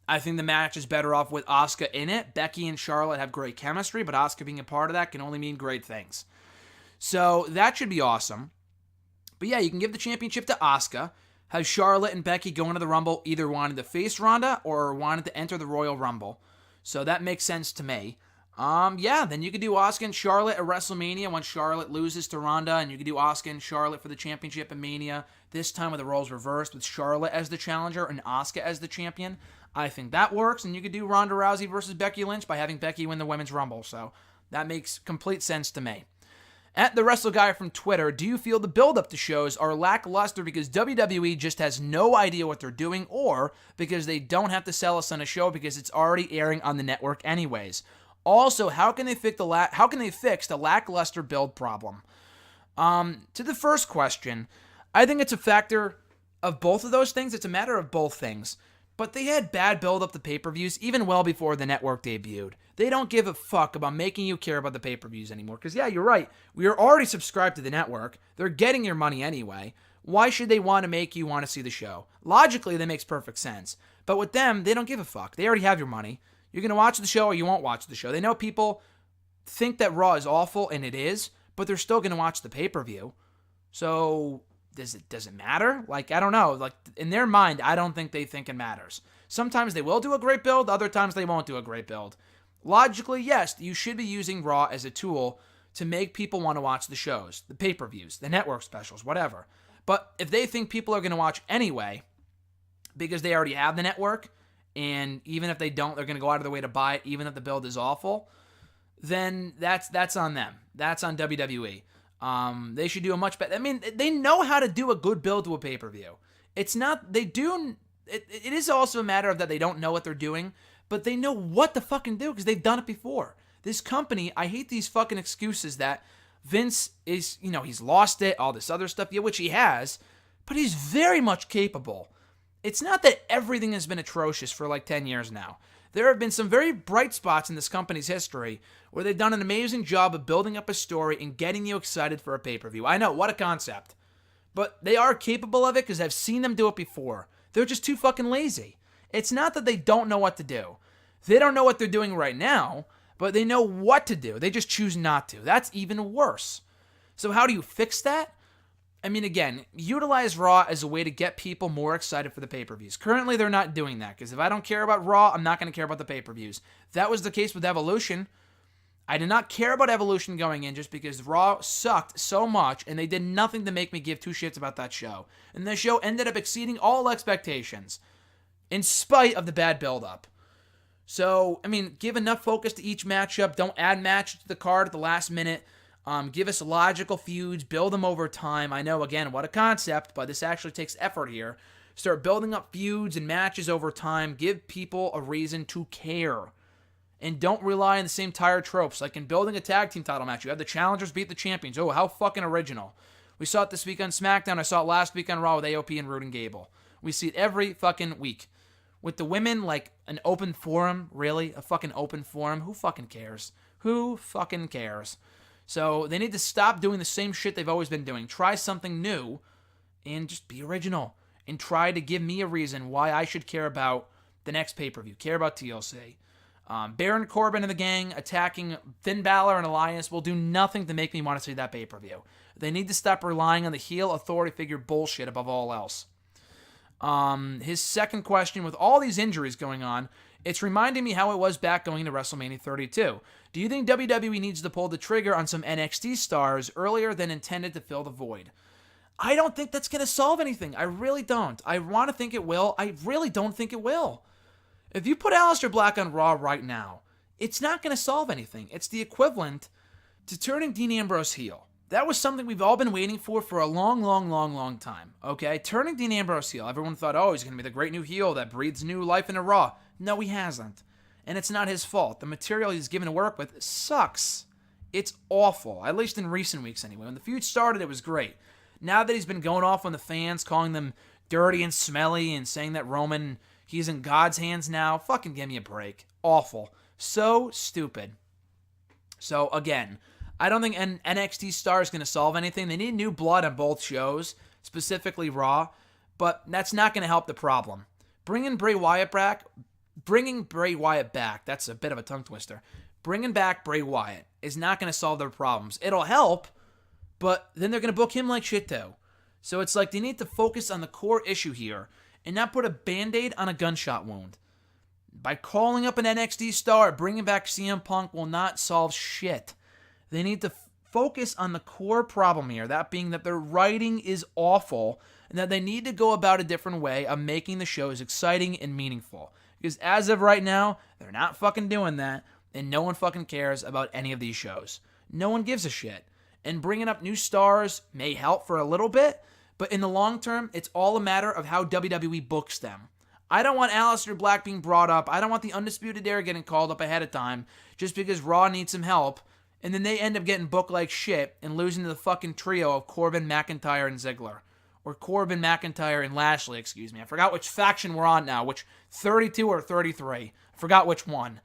I think the match is better off with Asuka in it. Becky and Charlotte have great chemistry, but Asuka being a part of that can only mean great things. So that should be awesome. But yeah, you can give the championship to Asuka. Have Charlotte and Becky go into the Rumble, either wanted to face Ronda or wanted to enter the Royal Rumble. So that makes sense to me. Then you could do Asuka and Charlotte at WrestleMania when Charlotte loses to Ronda, and you could do Asuka and Charlotte for the championship at Mania, this time with the roles reversed, with Charlotte as the challenger and Asuka as the champion. I think that works, and you could do Ronda Rousey versus Becky Lynch by having Becky win the Women's Rumble, so that makes complete sense to me. At the Wrestle Guy from Twitter, do you feel the build-up to shows are lackluster because WWE just has no idea what they're doing, or because they don't have to sell us on a show because it's already airing on the network anyways? Also, how can they fix the lackluster build problem? To the first question, I think it's a factor of both of those things. It's a matter of both things. But they had bad build-up to pay-per-views even well before the network debuted. They don't give a fuck about making you care about the pay-per-views anymore. Because, yeah, you're right. We are already subscribed to the network. They're getting your money anyway. Why should they want to make you want to see the show? Logically, that makes perfect sense. But with them, they don't give a fuck. They already have your money. You're going to watch the show or you won't watch the show. They know people think that Raw is awful, and it is, but they're still going to watch the pay-per-view. So does it matter? Like, I don't know. Like, in their mind, I don't think they think it matters. Sometimes they will do a great build, other times they won't do a great build. Logically, yes, you should be using Raw as a tool to make people want to watch the shows, the pay-per-views, the network specials, whatever. But if they think people are going to watch anyway, because they already have the network, and even if they don't, they're going to go out of their way to buy it, even if the build is awful, then that's on them. That's on WWE. They should do a much better. I mean, they know how to do a good build to a pay-per-view. It's not, they do, it is also a matter of that they don't know what they're doing, but they know what to fucking do because they've done it before. This company, I hate these fucking excuses that Vince is, he's lost it, all this other stuff, yeah, which he has, but he's very much capable. It's not that everything has been atrocious for like 10 years now. There have been some very bright spots in this company's history where they've done an amazing job of building up a story and getting you excited for a pay-per-view. I know, what a concept. But they are capable of it because I've seen them do it before. They're just too fucking lazy. It's not that they don't know what to do. They don't know what they're doing right now, but they know what to do. They just choose not to. That's even worse. So how do you fix that? I mean, again, utilize Raw as a way to get people more excited for the pay-per-views. Currently, they're not doing that, because if I don't care about Raw, I'm not going to care about the pay-per-views. That was the case with Evolution. I did not care about Evolution going in just because Raw sucked so much, and they did nothing to make me give two shits about that show. And the show ended up exceeding all expectations, in spite of the bad build-up. So, I mean, give enough focus to each matchup. Don't add matches to the card at the last minute. Give us logical feuds, build them over time. I know, again, what a concept, but this actually takes effort here. Start building up feuds and matches over time. Give people a reason to care. And don't rely on the same tired tropes. Like in building a tag team title match, you have the challengers beat the champions. Oh, how fucking original. We saw it this week on SmackDown. I saw it last week on Raw with AOP and Rude and Gable. We see it every fucking week. With the women, like an open forum, really? A fucking open forum? Who fucking cares? Who fucking cares? So they need to stop doing the same shit they've always been doing. Try something new and just be original. And try to give me a reason why I should care about the next pay-per-view, care about TLC. Baron Corbin and the gang attacking Finn Balor and Elias will do nothing to make me want to see that pay-per-view. They need to stop relying on the heel authority figure bullshit above all else. His second question, with all these injuries going on, it's reminding me how it was back going into WrestleMania 32. Do you think WWE needs to pull the trigger on some NXT stars earlier than intended to fill the void? I don't think that's going to solve anything. I really don't. I want to think it will. I really don't think it will. If you put Aleister Black on Raw right now, it's not going to solve anything. It's the equivalent to turning Dean Ambrose heel. That was something we've all been waiting for a long time, okay? Turning Dean Ambrose heel. Everyone thought, oh, he's going to be the great new heel that breathes new life into Raw. No, he hasn't. And it's not his fault. The material he's given to work with sucks. It's awful, at least in recent weeks anyway. When the feud started, it was great. Now that he's been going off on the fans, calling them dirty and smelly and saying that Roman, he's in God's hands now, fucking give me a break. Awful. So stupid. So, again, I don't think an NXT star is going to solve anything. They need new blood on both shows, specifically Raw, but that's not going to help the problem. Bringing Bray Wyatt back, that's a bit of a tongue twister. Bringing back Bray Wyatt is not going to solve their problems. It'll help, but then they're going to book him like shit too. So it's like they need to focus on the core issue here and not put a Band-Aid on a gunshot wound. By calling up an NXT star, bringing back CM Punk will not solve shit. They need to focus on the core problem here, that being that their writing is awful and that they need to go about a different way of making the shows exciting and meaningful. Because as of right now, they're not fucking doing that, and no one fucking cares about any of these shows. No one gives a shit. And bringing up new stars may help for a little bit, but in the long term, it's all a matter of how WWE books them. I don't want Aleister Black being brought up. I don't want the Undisputed Era getting called up ahead of time just because Raw needs some help, and then they end up getting booked like shit and losing to the fucking trio of Corbin, McIntyre, and Ziggler. Or Corbin, McIntyre, and Lashley, excuse me. I forgot which faction we're on now, which 32 or 33. I forgot which one.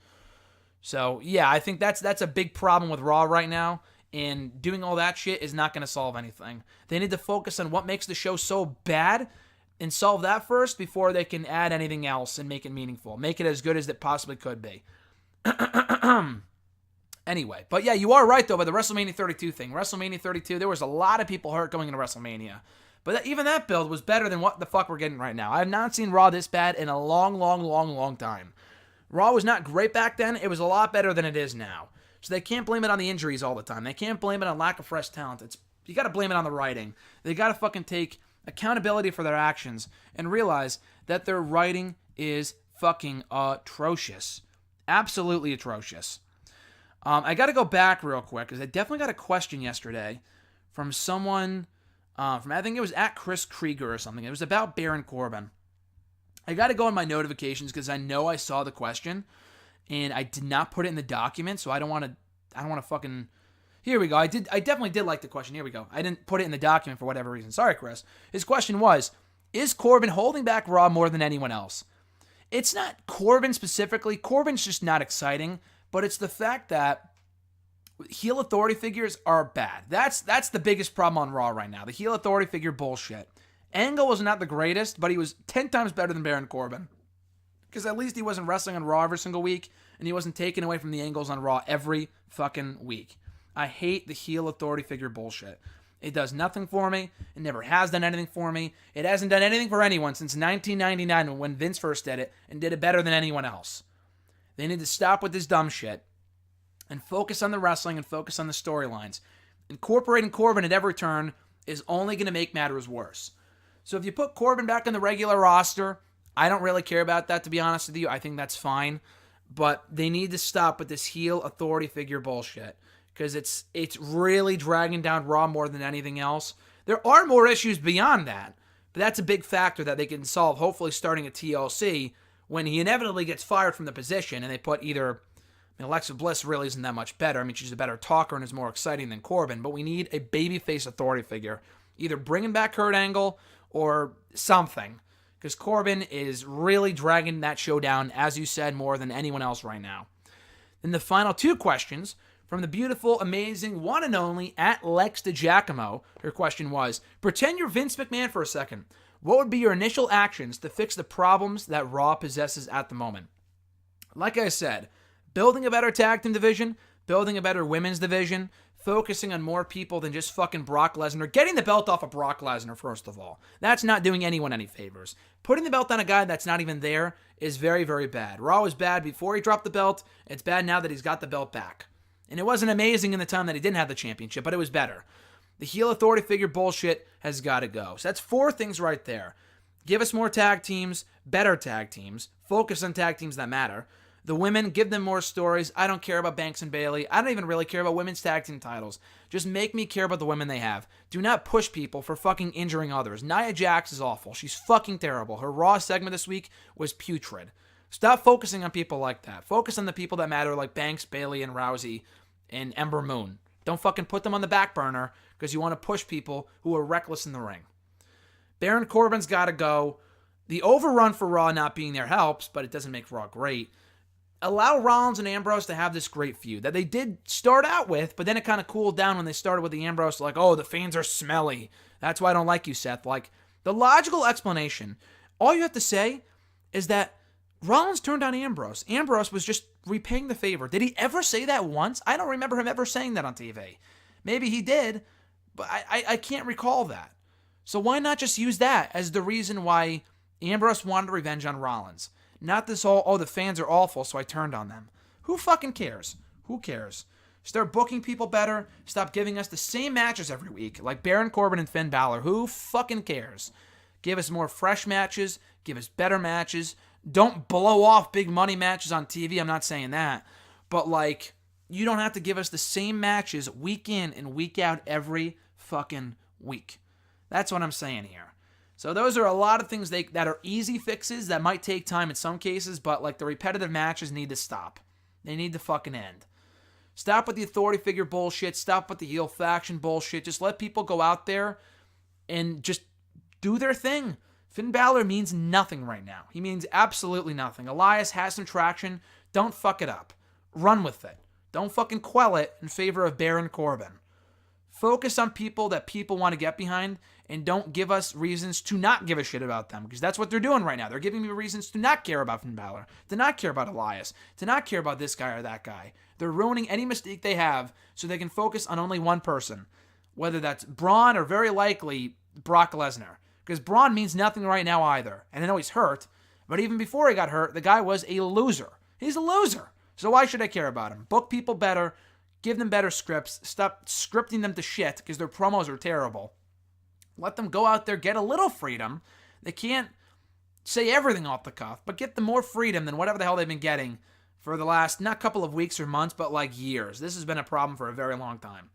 So, yeah, I think that's a big problem with Raw right now, and doing all that shit is not going to solve anything. They need to focus on what makes the show so bad and solve that first before they can add anything else and make it meaningful. Make it as good as it possibly could be. Anyway, but yeah, you are right, though, about the WrestleMania 32 thing. WrestleMania 32, there was a lot of people hurt going into WrestleMania. But even that build was better than what the fuck we're getting right now. I have not seen Raw this bad in a long time. Raw was not great back then. It was a lot better than it is now. So they can't blame it on the injuries all the time. They can't blame it on lack of fresh talent. You got to blame it on the writing. They got to fucking take accountability for their actions and realize that their writing is fucking atrocious. Absolutely atrocious. I got to go back real quick because I definitely got a question yesterday from someone, I think it was at Chris Krieger or something. It was about Baron Corbin. I got to go on my notifications because I know I saw the question and I did not put it in the document, so I don't want to fucking... Here we go. I definitely did like the question. Here we go. I didn't put it in the document for whatever reason. Sorry, Chris. His question was, is Corbin holding back Raw more than anyone else? It's not Corbin specifically. Corbin's just not exciting, but it's the fact that heel authority figures are bad. That's the biggest problem on Raw right now. The heel authority figure bullshit. Angle was not the greatest, but he was 10 times better than Baron Corbin. Because at least he wasn't wrestling on Raw every single week, and he wasn't taken away from the angles on Raw every fucking week. I hate the heel authority figure bullshit. It does nothing for me. It never has done anything for me. It hasn't done anything for anyone since 1999 when Vince first did it and did it better than anyone else. They need to stop with this dumb shit and focus on the wrestling and focus on the storylines. Incorporating Corbin at every turn is only going to make matters worse. So if you put Corbin back in the regular roster, I don't really care about that, to be honest with you. I think that's fine. But they need to stop with this heel authority figure bullshit. Because it's really dragging down Raw more than anything else. There are more issues beyond that, but that's a big factor that they can solve, hopefully starting at TLC, when he inevitably gets fired from the position, and they put either... Alexa Bliss really isn't that much better. I mean, she's a better talker and is more exciting than Corbin, but we need a babyface authority figure. Either bringing back Kurt Angle or something, because Corbin is really dragging that show down, as you said, more than anyone else right now. Then the final two questions... From the beautiful, amazing, one and only at Lex DiGiacomo, her question was, pretend you're Vince McMahon for a second. What would be your initial actions to fix the problems that Raw possesses at the moment? Like I said, building a better tag team division, building a better women's division, focusing on more people than just fucking Brock Lesnar, getting the belt off of Brock Lesnar, first of all. That's not doing anyone any favors. Putting the belt on a guy that's not even there is very, very bad. Raw was bad before he dropped the belt. It's bad now that he's got the belt back. And it wasn't amazing in the time that he didn't have the championship, but it was better. The heel authority figure bullshit has got to go. So that's four things right there. Give us more tag teams, better tag teams, focus on tag teams that matter. The women, give them more stories. I don't care about Banks and Bayley. I don't even really care about women's tag team titles. Just make me care about the women they have. Do not push people for fucking injuring others. Nia Jax is awful. She's fucking terrible. Her Raw segment this week was putrid. Stop focusing on people like that. Focus on the people that matter, like Banks, Bayley, and Rousey, and Ember Moon. Don't fucking put them on the back burner because you want to push people who are reckless in the ring. Baron Corbin's got to go. The overrun for Raw not being there helps, but it doesn't make Raw great. Allow Rollins and Ambrose to have this great feud that they did start out with, but then it kind of cooled down when they started with the Ambrose, like, oh, the fans are smelly. That's why I don't like you, Seth. Like, the logical explanation, all you have to say is that Rollins turned on Ambrose. Ambrose was just repaying the favor. Did he ever say that once? I don't remember him ever saying that on TV. Maybe he did, but I can't recall that. So why not just use that as the reason why Ambrose wanted revenge on Rollins? Not this whole, oh, the fans are awful, so I turned on them. Who fucking cares? Who cares? Start booking people better. Stop giving us the same matches every week, like Baron Corbin and Finn Balor. Who fucking cares? Give us more fresh matches. Give us better matches. Don't blow off big money matches on TV. I'm not saying that. But, like, you don't have to give us the same matches week in and week out every fucking week. That's what I'm saying here. So those are a lot of things that are easy fixes that might take time in some cases, but, like, the repetitive matches need to stop. They need to fucking end. Stop with the authority figure bullshit. Stop with the heel faction bullshit. Just let people go out there and just do their thing. Finn Balor means nothing right now. He means absolutely nothing. Elias has some traction. Don't fuck it up. Run with it. Don't fucking quell it in favor of Baron Corbin. Focus on people that people want to get behind and don't give us reasons to not give a shit about them, because that's what they're doing right now. They're giving me reasons to not care about Finn Balor, to not care about Elias, to not care about this guy or that guy. They're ruining any mistake they have so they can focus on only one person, whether that's Braun or very likely Brock Lesnar. Because Braun means nothing right now either. And I know he's hurt, but even before he got hurt, the guy was a loser. He's a loser. So why should I care about him? Book people better. Give them better scripts. Stop scripting them to shit because their promos are terrible. Let them go out there, get a little freedom. They can't say everything off the cuff, but get them more freedom than whatever the hell they've been getting for the last, not couple of weeks or months, but like years. This has been a problem for a very long time.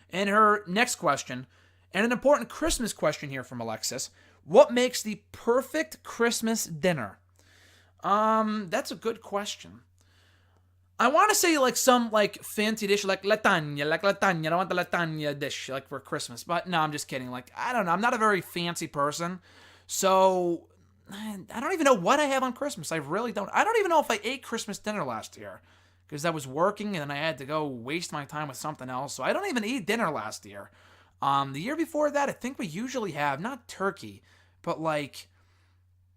And her next question, and an important Christmas question here from Alexis. What makes the perfect Christmas dinner? That's a good question. I want to say like some like fancy dish like lasagna. I want the lasagna dish like for Christmas. But no, I'm just kidding. Like, I don't know. I'm not a very fancy person. So I don't even know what I have on Christmas. I really don't. I don't even know if I ate Christmas dinner last year because I was working and then I had to go waste my time with something else. So I don't even eat dinner last year. The year before that, I think we usually have not turkey, but like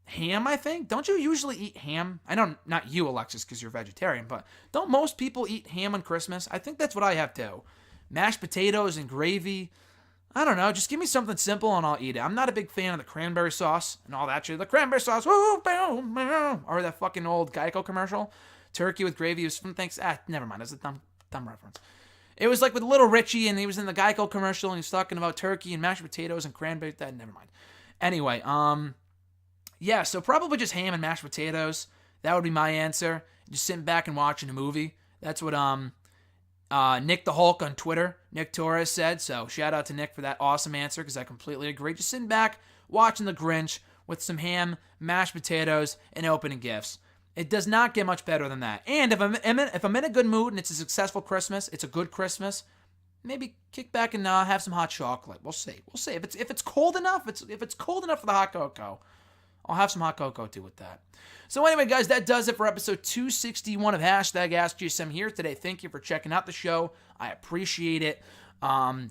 ham, I think. Don't you usually eat ham? I know not you, Alexis, because you're vegetarian, but don't most people eat ham on Christmas? I think that's what I have too. Mashed potatoes and gravy. I don't know. Just give me something simple and I'll eat it. I'm not a big fan of the cranberry sauce and all that shit. The cranberry sauce, woo, boom, boom. Or that fucking old Geico commercial. Turkey with gravy was from thanks. Never mind. That's a dumb reference. It was like with Little Richie and he was in the Geico commercial and he was talking about turkey and mashed potatoes and cranberry. Never mind. Anyway, yeah, so probably just ham and mashed potatoes. That would be my answer. Just sitting back and watching a movie. That's what Nick the Hulk on Twitter, Nick Torres, said. So shout out to Nick for that awesome answer because I completely agree. Just sitting back, watching The Grinch with some ham, mashed potatoes, and opening gifts. It does not get much better than that. And if I'm in a good mood and it's a successful Christmas, it's a good Christmas, maybe kick back and have some hot chocolate. We'll see. If it's cold enough, if it's cold enough for the hot cocoa, I'll have some hot cocoa too with that. So anyway, guys, that does it for episode 261 of Hashtag AskGSM here today. Thank you for checking out the show. I appreciate it.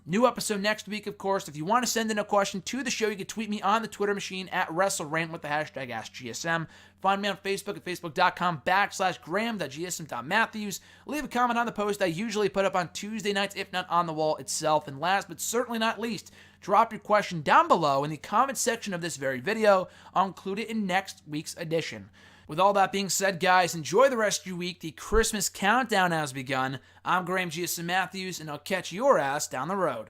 New episode next week, of course. If you want to send in a question to the show, you can tweet me on the Twitter machine at WrestleRant with the hashtag AskGSM. Find me on Facebook at facebook.com/Graham.gsm.Matthews. Leave a comment on the post I usually put up on Tuesday nights, if not on the wall itself. And last but certainly not least, drop your question down below in the comment section of this very video. I'll include it in next week's edition. With all that being said, guys, enjoy the rest of your week. The Christmas countdown has begun. I'm Graham GSM Matthews, and I'll catch your ass down the road.